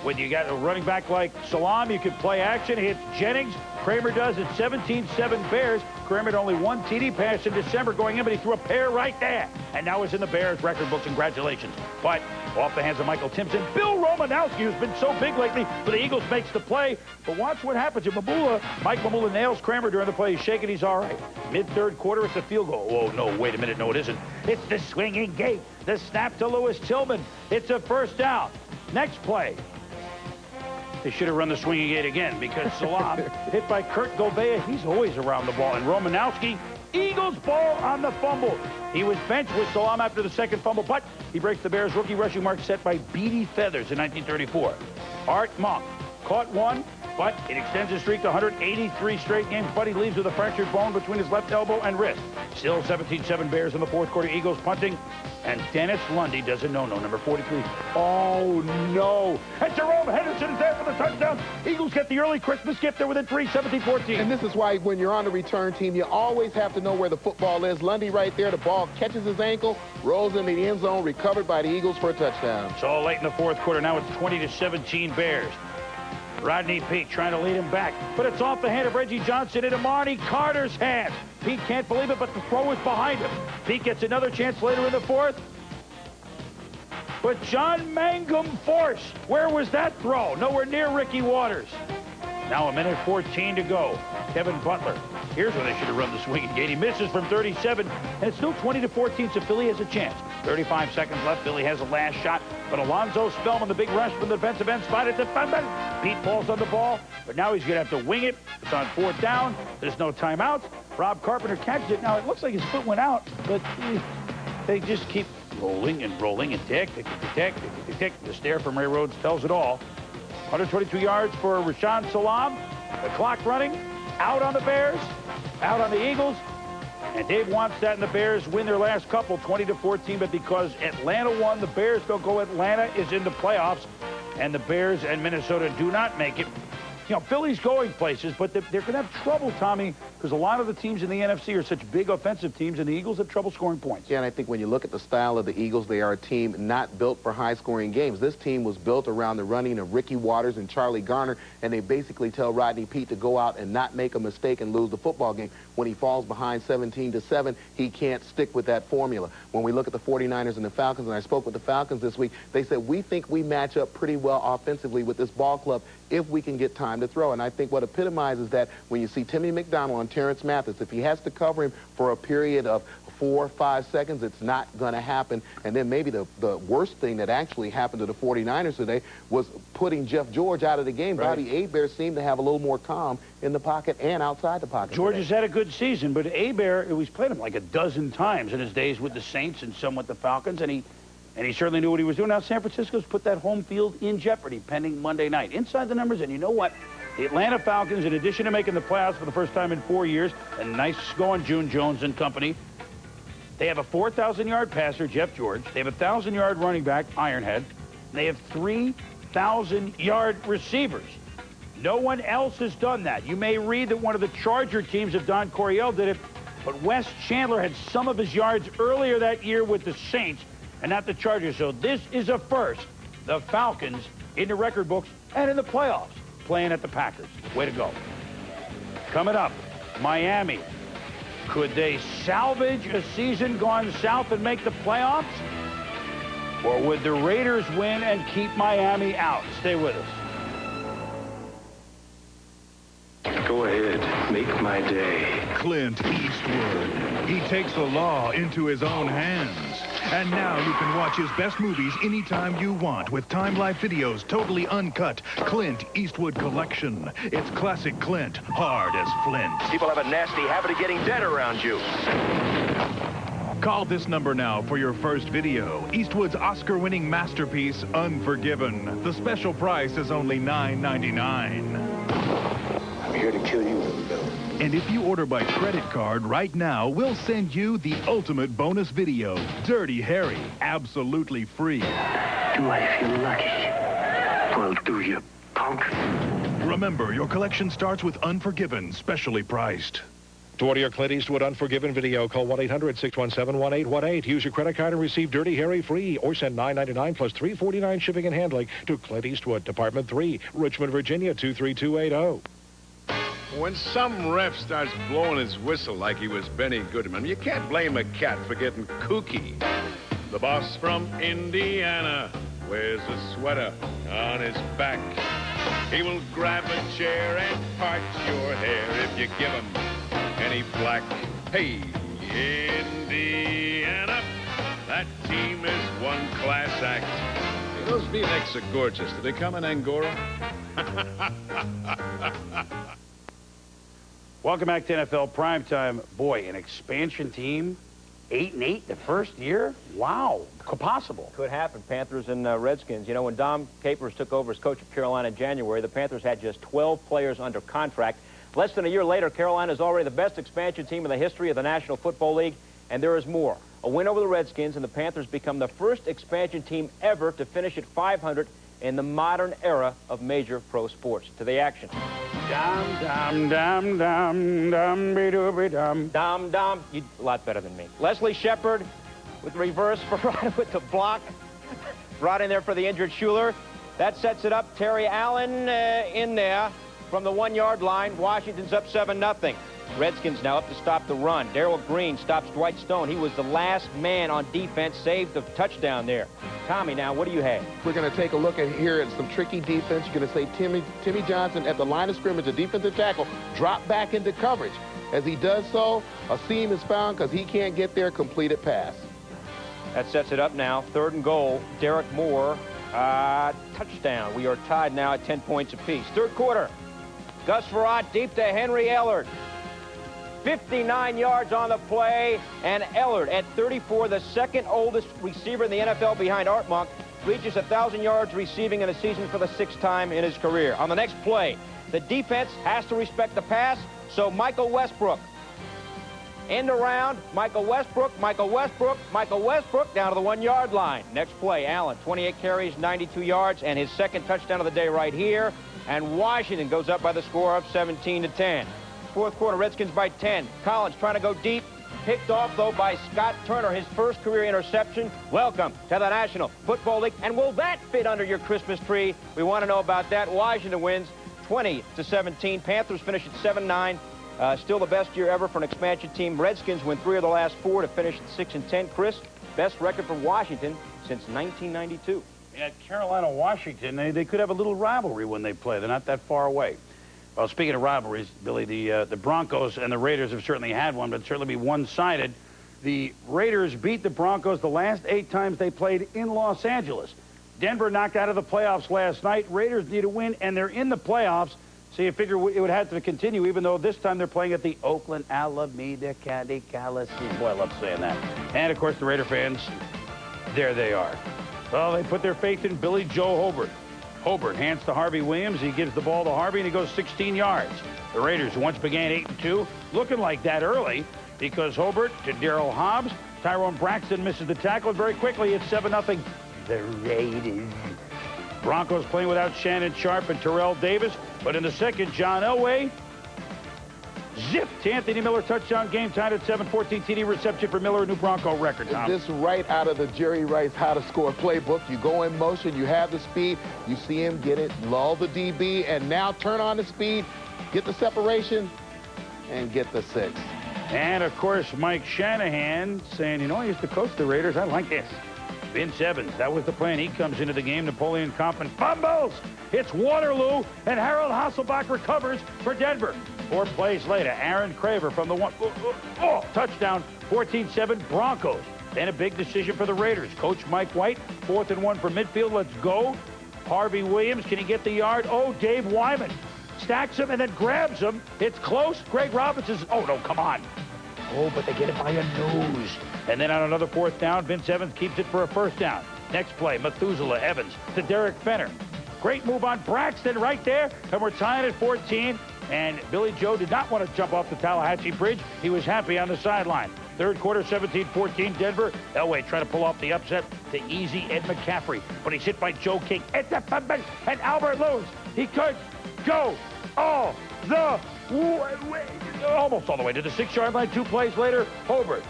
when you got a running back like Salam, you can play action. Hits Jennings. Kramer does it. 17-7 Bears. Kramer had only 1 TD pass in December going in, but he threw a pair right there. And now it's in the Bears record books. Congratulations. But off the hands of Michael Timpson. Bill Romanowski, who's been so big lately for the Eagles, makes the play. But watch what happens. Mike Mamula nails Kramer during the play. He's shaking. He's all right. Mid-3rd quarter, it's a field goal. Oh, no, wait a minute. No, it isn't. It's the swinging gate. The snap to Lewis Tillman. It's a 1st down. Next play. They should have run the swinging gate again because Salam hit by Kurt Gouveia. He's always around the ball. And Romanowski, Eagles ball on the fumble. He was benched with Salam after the 2nd fumble, but he breaks the Bears' rookie rushing mark set by Beatty Feathers in 1934. Art Monk caught 1, but it extends his streak to 183 straight games, but he leaves with a fractured bone between his left elbow and wrist. Still 17-7 Bears in the 4th quarter. Eagles punting. And Dennis Lundy does a no-no, number 43. Oh, no. And Jerome Henderson is there for the touchdown. Eagles get the early Christmas gift. They're within 3, 17-14. And this is why when you're on the return team, you always have to know where the football is. Lundy right there. The ball catches his ankle, rolls into the end zone, recovered by the Eagles for a touchdown. So late in the 4th quarter. Now it's 20-17 Bears. Rodney Peete trying to lead him back, but it's off the hand of Reggie Johnson into Marty Carter's hands. Peete can't believe it, but the throw is behind him. Peete gets another chance later in the fourth. But John Mangum forced. Where was that throw? Nowhere near Ricky Waters. Now a minute 14 to go. Kevin Butler. Here's where they should have run the swinging gate. He misses from 37, and it's still 20-14, so Philly has a chance. 35 seconds left. Philly has a last shot, but Alonzo Spellman, the big rush from the defensive end, spotted defenseman. Peete falls on the ball, but now he's going to have to wing it. It's on fourth down. There's no timeouts. Rob Carpenter catches it. Now it looks like his foot went out, but they just keep rolling and rolling and tick. The stare from Ray Rhodes tells it all. 122 yards for Rashaan Salam. The clock running. Out on the Bears. Out on the Eagles. And Dave wants that, and the Bears win their last couple, 20-14. But because Atlanta won, the Bears don't go. Atlanta is in the playoffs, and the Bears and Minnesota do not make it. You know, Philly's going places, but they're going to have trouble, Tommy, because a lot of the teams in the NFC are such big offensive teams, and the Eagles have trouble scoring points. Yeah, and I think when you look at the style of the Eagles, they are a team not built for high-scoring games. This team was built around the running of Ricky Waters and Charlie Garner, and they basically tell Rodney Peete to go out and not make a mistake and lose the football game. When he falls behind 17-7, he can't stick with that formula. When we look at the 49ers and the Falcons, and I spoke with the Falcons this week, they said, we think we match up pretty well offensively with this ball club if we can get time to throw. And I think what epitomizes that when you see Timmy McDonald and Terrence Mathis, if he has to cover him for a period of 4 or 5 seconds, it's not going to happen. And then maybe the worst thing that actually happened to the 49ers today was putting Jeff George out of the game. Right. Bobby Hebert seemed to have a little more calm in the pocket and outside the pocket. George has had a good season, but Hebert, he's played him like a dozen times in his days with the Saints and some with the Falcons, and he certainly knew what he was doing. Now San Francisco's put that home field in jeopardy pending Monday night. Inside the numbers, and you know what? The Atlanta Falcons, in addition to making the playoffs for the first time in 4 years, and nice going June Jones and company, they have a 4,000-yard passer, Jeff George. They have a 1,000-yard running back, Ironhead. They have 3,000-yard receivers. No one else has done that. You may read that one of the Charger teams, if Don Coryell did it, but Wes Chandler had some of his yards earlier that year with the Saints and not the Chargers. So this is a first. The Falcons in the record books and in the playoffs playing at the Packers. Way to go. Coming up, Miami. Could they salvage a season gone south and make the playoffs? Or would the Raiders win and keep Miami out? Stay with us. Go ahead, make my day. Clint Eastwood. He takes the law into his own hands. And now you can watch his best movies anytime you want with Time Life Video's totally uncut Clint Eastwood collection. It's classic Clint, hard as flint. People have a nasty habit of getting dead around you. Call this number now for your first video. Eastwood's Oscar-winning masterpiece, Unforgiven. The special price is only $9.99. I'm here to kill you, little devil. And if you order by credit card right now, we'll send you the ultimate bonus video, Dirty Harry, absolutely free. Do I feel lucky? Well, do you, punk? Remember, your collection starts with Unforgiven, specially priced. To order your Clint Eastwood Unforgiven video, call 1-800-617-1818. Use your credit card and receive Dirty Harry free, or send $9.99 plus $3.49 shipping and handling to Clint Eastwood, Department 3, Richmond, Virginia, 23280. When some ref starts blowing his whistle like he was Benny Goodman, you can't blame a cat for getting kooky. The boss from Indiana wears a sweater on his back. He will grab a chair and part your hair if you give him any black. Hey, Indiana, that team is one class act. Hey, those V-necks are gorgeous. Do they come in Angora? Welcome back to NFL Primetime. Boy, an expansion team, 8-8 the first year? Wow, possible. Could happen. Panthers and Redskins. You know, when Dom Capers took over as coach of Carolina in January, the Panthers had just 12 players under contract. Less than a year later, Carolina is already the best expansion team in the history of the National Football League, and there is more. A win over the Redskins, and the Panthers become the first expansion team ever to finish at 500 in the modern era of major pro sports. To the action. Dum, dum, dum, dum, dum, be dooby dum. Dum, dum. You a lot better than me. Leslie Shepard with reverse for right with the block. Right in there for the injured Schuler. That sets it up. Terry Allen in there from the 1-yard line. Washington's up 7-0. Redskins now up to stop the run. Darrell Green stops Dwight Stone. He was the last man on defense, saved the touchdown there. Tommy, now, what do you have? We're going to take a look at here at some tricky defense. You're going to say Timmy Johnson at the line of scrimmage, a defensive tackle, drop back into coverage. As he does so, a seam is found because he can't get there, completed pass. That sets it up now. 3rd and goal. Derek Moore, touchdown. We are tied now at 10 points apiece. 3rd quarter. Gus Frerotte deep to Henry Ellard. 59 yards on the play, and Ellard at 34, the 2nd oldest receiver in the NFL behind Art Monk, reaches 1,000 yards receiving in a season for the 6th time in his career. On the next play, the defense has to respect the pass, so Michael Westbrook. End around, Michael Westbrook down to the 1-yard line. Next play, Allen, 28 carries, 92 yards, and his 2nd touchdown of the day right here. And Washington goes up by the score of 17-10. 4th quarter, Redskins by 10. Collins trying to go deep. Picked off, though, by Scott Turner, his first career interception. Welcome to the National Football League. And will that fit under your Christmas tree? We want to know about that. Washington wins 20-17. Panthers finish at 7-9. Still the best year ever for an expansion team. Redskins win 3 of the last 4 to finish at 6-10. Chris, best record for Washington since 1992. Yeah, Carolina-Washington, they could have a little rivalry when they play. They're not that far away. Well, speaking of rivalries, Billy, the Broncos and the Raiders have certainly had one, but certainly be one-sided. The Raiders beat the Broncos the last 8 times they played in Los Angeles. Denver knocked out of the playoffs last night. Raiders need a win, and they're in the playoffs. So you figure it would have to continue, even though this time they're playing at the Oakland Alameda County Coliseum. Boy, I love saying that. And, of course, the Raider fans, there they are. Well, they put their faith in Billy Joe Hobart. Hobart hands to Harvey Williams. He gives the ball to Harvey, and he goes 16 yards. The Raiders, who once began 8-2, looking like that early because Hobart to Darrell Hobbs. Tyrone Braxton misses the tackle, and very quickly it's 7-0. The Raiders. Broncos playing without Shannon Sharp and Terrell Davis. But in the second, John Elway zipped to Anthony Miller, touchdown, game tied at 7-14. TD reception for Miller, a new Bronco record, Tom. This right out of the Jerry Rice How to Score playbook. You go in motion, you have the speed, you see him get it, lull the DB, and now turn on the speed, get the separation, and get the 6. And, of course, Mike Shanahan saying, you know, I used to coach the Raiders. I like this. Vince Evans, that was the plan. He comes into the game. Napoleon Kaufman fumbles. It's Waterloo, and Harold Hasselbach recovers for Denver. 4 plays later, Aaron Craver from the one. Touchdown, 14-7 Broncos. Then a big decision for the Raiders. Coach Mike White, 4th and 1 from midfield. Let's go. Harvey Williams, can he get the yard? Oh, Dave Wyman stacks him and then grabs him. It's close. Greg Robinson's. Oh, no, come on. Oh, but they get it by a nose. And then on another 4th down, Vince Evans keeps it for a 1st down. Next play, Methuselah Evans to Derek Fenner. Great move on Braxton right there, and we're tying at 14. And Billy Joe did not want to jump off the Tallahatchie Bridge. He was happy on the sideline. 3rd quarter, 17-14 Denver. Elway trying to pull off the upset to easy Ed McCaffrey, but he's hit by Joe King. And Albert Lewis, he could go all the way, almost all the way to the 6-yard line. 2 plays later, Hobart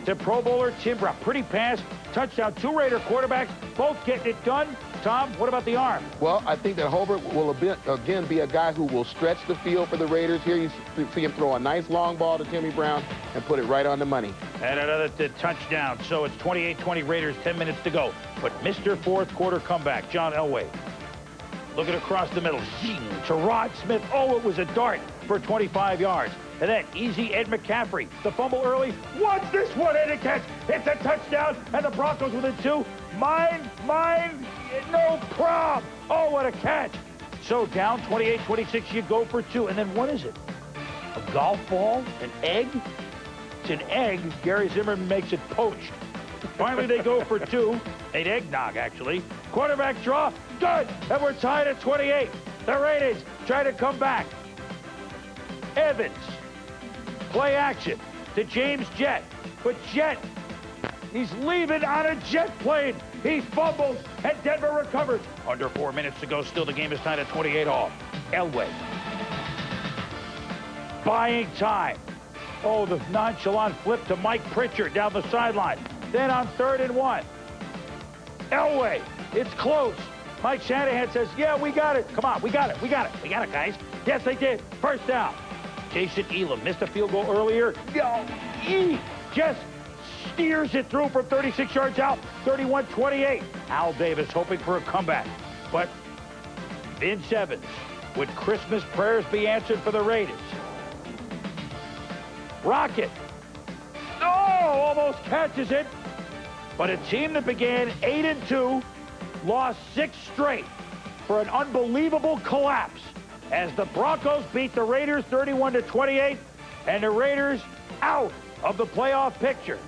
to Pro Bowler Tim Brown. Pretty pass, touchdown. 2 Raider quarterbacks, both getting it done. Tom, what about the arm? Well, I think that Hobart will again be a guy who will stretch the field for the Raiders. Here you see him throw a nice long ball to Timmy Brown and put it right on the money. And another touchdown. So it's 28-20 Raiders, 10 minutes to go. But Mr. 4th quarter comeback, John Elway. Looking across the middle, zing to Rod Smith. Oh, it was a dart for 25 yards. And then easy Ed McCaffrey. The fumble early. Watch this one and a catch. It's a touchdown, and the Broncos within 2. Mine, no problem. Oh, what a catch. So down 28-26, you go for 2. And then what is it? A golf ball? An egg? It's an egg. Gary Zimmerman makes it poached. Finally, they go for 2. An eggnog, actually. Quarterback draw. Good. And we're tied at 28. The Raiders try to come back. Evans. Play action to James Jett. But Jett, he's leaving on a jet plane. He fumbles, and Denver recovers. Under 4 minutes to go. Still, the game is tied at 28 all. Elway. Buying time. Oh, the nonchalant flip to Mike Pritchard down the sideline. Then on 3rd and 1. Elway, it's close. Mike Shanahan says, yeah, we got it. Come on, we got it, guys. Yes, they did. First down. Jason Elam missed a field goal earlier. He just steers it through from 36 yards out, 31-28. Al Davis hoping for a comeback. But Vince Evans, would Christmas prayers be answered for the Raiders? Rocket. Oh, almost catches it. But a team that began 8-2 lost 6 straight for an unbelievable collapse as the Broncos beat the Raiders 31-28, and the Raiders out of the playoff picture.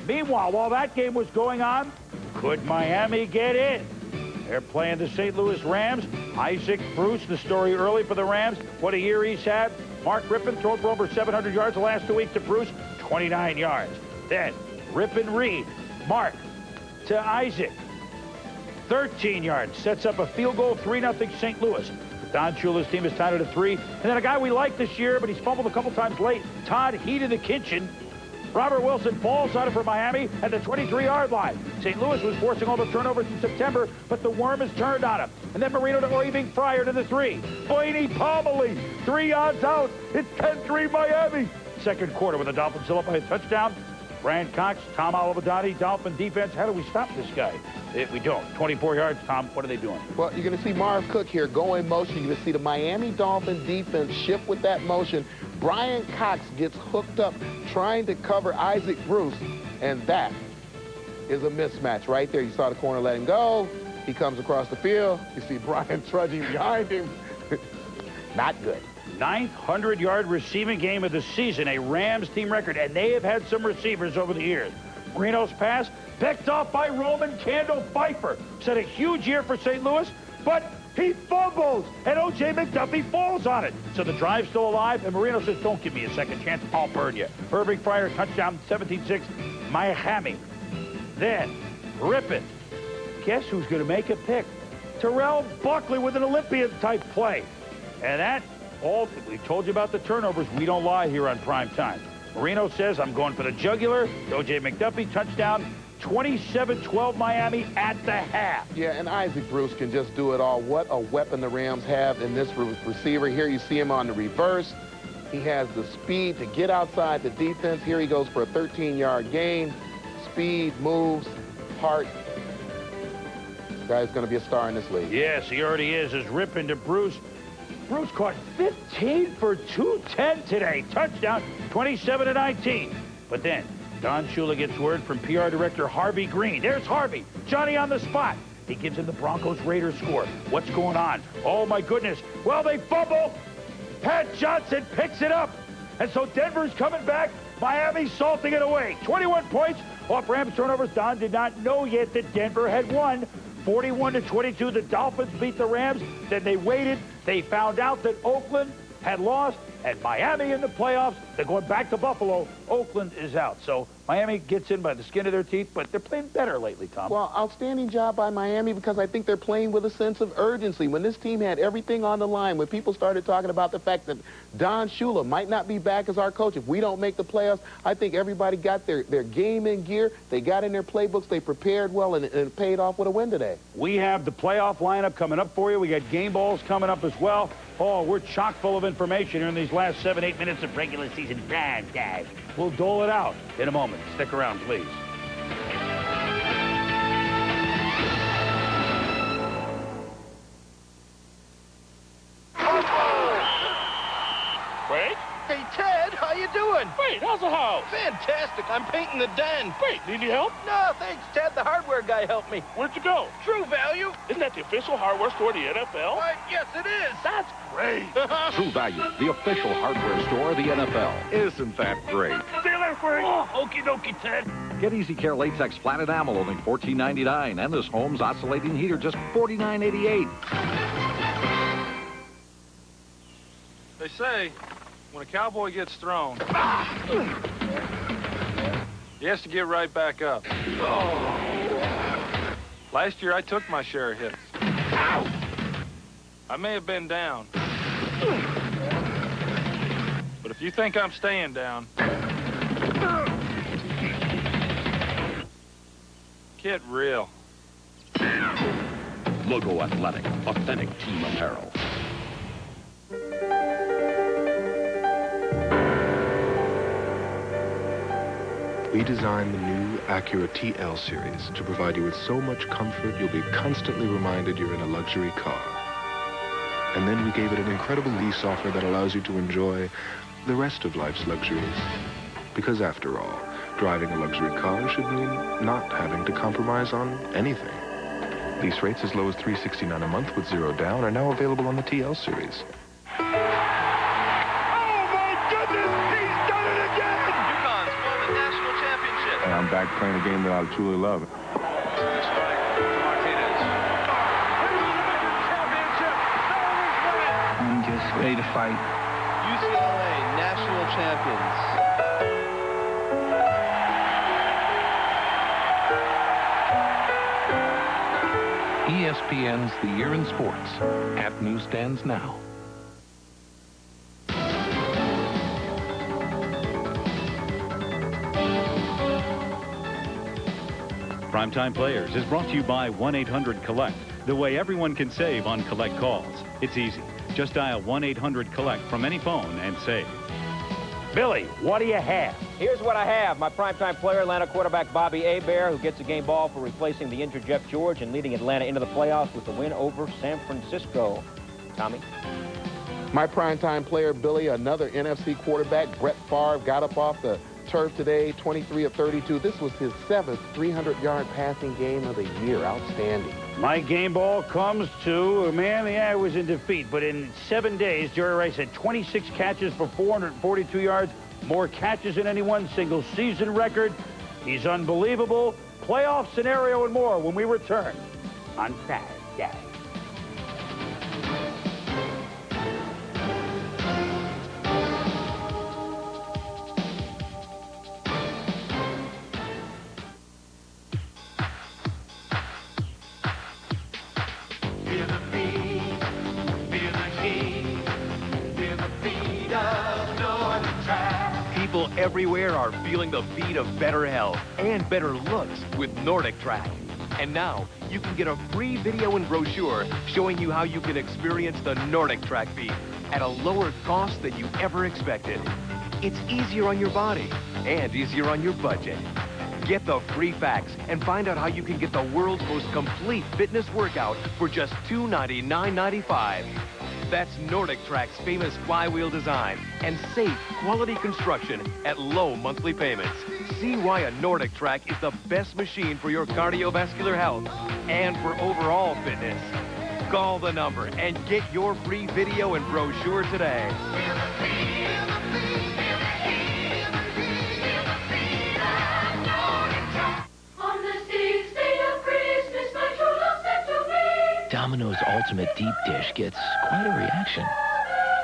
Meanwhile, while that game was going on, could Miami get in? They're playing the St. Louis Rams. Isaac Bruce, the story early for the Rams. What a year he's had. Mark Rippon thrown for over 700 yards the last 2 weeks to Bruce, 29 yards. Then Rippon Reed, Mark to Isaac, 13 yards. Sets up a field goal, 3-0 St. Louis. Don Shula's team is tied at 3. And then a guy we like this year, but he's fumbled a couple times late, Todd Heat in the kitchen. Robert Wilson falls on it for Miami at the 23-yard line. St. Louis was forcing all the turnovers in September, but the worm has turned on him. And then Marino to Irving Fryer to the 3. Blaney Pomeley, 3 yards out. It's 10-3 Miami. Second quarter with the Dolphins still up by a touchdown. Brian Cox, Tom Olivedani, Dolphin defense. How do we stop this guy? We don't. 24 yards, Tom. What are they doing? Well, you're going to see Marv Cook here go in motion. You're going to see the Miami Dolphin defense shift with that motion. Brian Cox gets hooked up trying to cover Isaac Bruce, and that is a mismatch right there. You saw the corner let him go. He comes across the field. You see Brian trudging behind him. Not good. 900-yard receiving game of the season, a Rams team record, and they have had some receivers over the years. Marino's pass picked off by Roman Candle Pfeiffer. Set a huge year for St. Louis, but he fumbles, and O.J. McDuffie falls on it. So the drive's still alive, and Marino says, don't give me a second chance, I'll burn you. Irving Fryer, touchdown, 17-6, Miami. Then, Rippon. Guess who's going to make a pick? Terrell Buckley with an Olympian-type play. And that, we told you about the turnovers. We don't lie here on prime time. Marino says, I'm going for the jugular. O.J. McDuffie, touchdown. 27-12 Miami at the half. Yeah, and Isaac Bruce can just do it all. What a weapon the Rams have in this receiver. Here you see him on the reverse. He has the speed to get outside the defense. Here he goes for a 13-yard gain. Speed, moves, heart. Guy's going to be a star in this league. Yes, he already is. As Rippon to Bruce. Bruce caught 15 for 210 today. Touchdown, 27-19. But then Don Shula gets word from PR Director Harvey Green. There's Harvey, Johnny on the spot. He gives him the Broncos-Raiders score. What's going on? Oh, my goodness. Well, they fumble. Pat Johnson picks it up. And so Denver's coming back. Miami's salting it away. 21 points off Rams turnovers. Don did not know yet that Denver had won. 41-22, the Dolphins beat the Rams. Then they waited. They found out that Oakland had lost, and Miami in the playoffs. They're going back to Buffalo. Oakland is out. So Miami gets in by the skin of their teeth, but they're playing better lately, Tom. Well, outstanding job by Miami because I think they're playing with a sense of urgency. When this team had everything on the line, when people started talking about the fact that Don Shula might not be back as our coach if we don't make the playoffs, I think everybody got their game in gear. They got in their playbooks. They prepared well, and it paid off with a win today. We have the playoff lineup coming up for you. We got game balls coming up as well. Oh, we're chock full of information here in these last 7-8 minutes of regular season prime time. We'll dole it out in a moment. Stick around, please. Wait. Hey, Ted, how you doing? Wait, how's the house? Fantastic. I'm painting the den. Wait, need any help? No, thanks, Ted. The hardware guy helped me. Where'd you go? True Value. Isn't that the official hardware store of the NFL? Why, yes, it is. That's great. True Value, the official hardware store of the NFL. Isn't that great? See you later, Frank. Oh, okie dokie, Ted. Get Easy Care Latex flat enamel only $14.99, and this Holmes oscillating heater just $49.88. They say when a cowboy gets thrown, he has to get right back up. Last year, I took my share of hits. I may have been down. But if you think I'm staying down, get real. Logo Athletic, authentic team apparel. We designed the new Acura TL series to provide you with so much comfort you'll be constantly reminded you're in a luxury car. And then we gave it an incredible lease offer that allows you to enjoy the rest of life's luxuries. Because after all, driving a luxury car should mean not having to compromise on anything. Lease rates as low as $369 a month with 0 down are now available on the TL series. And I'm back playing a game that I truly love. I'm just ready to fight. UCLA national champions. ESPN's The Year in Sports at newsstands now. Primetime Players is brought to you by 1-800-COLLECT, the way everyone can save on collect calls. It's easy. Just dial 1-800-COLLECT from any phone and save. Billy, what do you have? Here's what I have. My primetime player, Atlanta quarterback Bobby Hebert, who gets a game ball for replacing the injured Jeff George and leading Atlanta into the playoffs with the win over San Francisco. Tommy? My primetime player, Billy, another NFC quarterback. Brett Favre got up off the turf today, 23 of 32. This was his 7th 300-yard passing game of the year. Outstanding. My game ball comes to a man, yeah, was in defeat, but in 7 days, Jerry Rice had 26 catches for 442 yards, more catches than any one single season record. He's unbelievable. Playoff scenario and more when we return on Friday. People everywhere are feeling the beat of better health and better looks with Nordic Track. And now, you can get a free video and brochure showing you how you can experience the Nordic Track beat at a lower cost than you ever expected. It's easier on your body and easier on your budget. Get the free facts and find out how you can get the world's most complete fitness workout for just $299.95. That's Nordic Track's famous flywheel design and safe, quality construction at low monthly payments. See why a Nordic Track is the best machine for your cardiovascular health and for overall fitness. Call the number and get your free video and brochure today. Domino's Ultimate Deep Dish gets quite a reaction.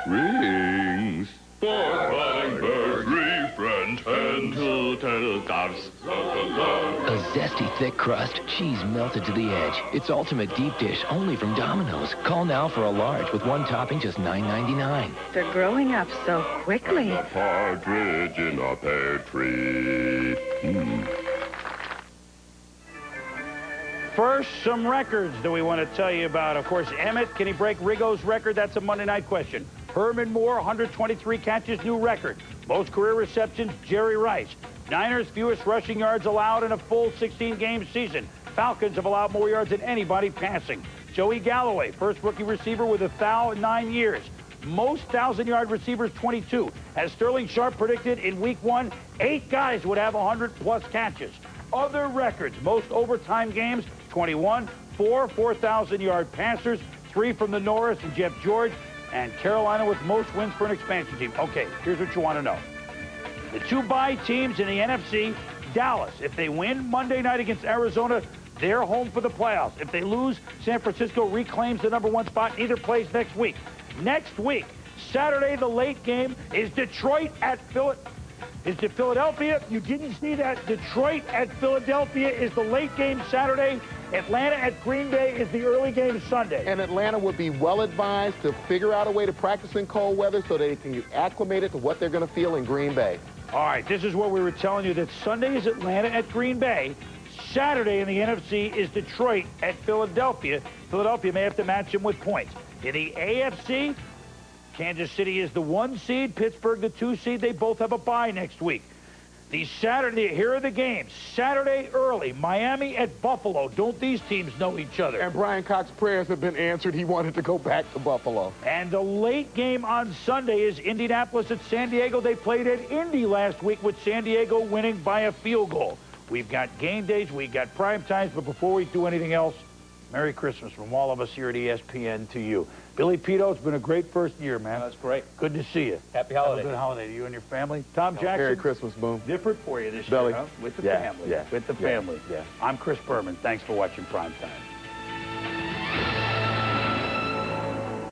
Rings for calling birds, refresh and to tell doves. A zesty thick crust, cheese melted to the edge. It's Ultimate Deep Dish only from Domino's. Call now for a large with one topping, just $9.99. They're growing up so quickly. A partridge in a pear tree. First, some records that we want to tell you about. Of course, Emmett, can he break Rigo's record? That's a Monday night question. Herman Moore, 123 catches, new record. Most career receptions, Jerry Rice. Niners, fewest rushing yards allowed in a full 16-game season. Falcons have allowed more yards than anybody passing. Joey Galloway, first rookie receiver with 1,000 in 9 years. Most 1,000-yard receivers, 22. As Sterling Sharp predicted in week 1, 8 guys would have 100-plus catches. Other records, most overtime games, 21, 4 4,000-yard passers, 3 from the Norris and Jeff George, and Carolina with most wins for an expansion team. Okay, here's what you want to know. The 2 bye teams in the NFC, Dallas, if they win Monday night against Arizona, they're home for the playoffs. If they lose, San Francisco reclaims the #1 spot. Neither plays next week. Next week, Saturday, the late game, is Detroit at Philadelphia. You didn't see that. Detroit at Philadelphia is the late game Saturday. Atlanta at Green Bay is the early game Sunday. And Atlanta would be well advised to figure out a way to practice in cold weather so they can get acclimated to what they're going to feel in Green Bay. All right, this is what we were telling you, that Sunday is Atlanta at Green Bay. Saturday in the NFC is Detroit at Philadelphia. Philadelphia may have to match them with points. In the AFC, Kansas City is the 1 seed, Pittsburgh the 2 seed. They both have a bye next week. Here are the games. Saturday early, Miami at Buffalo. Don't these teams know each other? And Brian Cox's prayers have been answered. He wanted to go back to Buffalo. And the late game on Sunday is Indianapolis at San Diego. They played at Indy last week with San Diego winning by a field goal. We've got game days, we've got prime times, but before we do anything else, Merry Christmas from all of us here at ESPN to you. Billy Pito, it's been a great first year, man. That's great. Good to see you. Happy holiday. Have a good holiday to you and your family. Tom Jackson. Merry Christmas, Boom. Different for you this Billy. year, huh? With the family. Yeah. With the family. Yeah. I'm Chris Berman. Thanks for watching Primetime.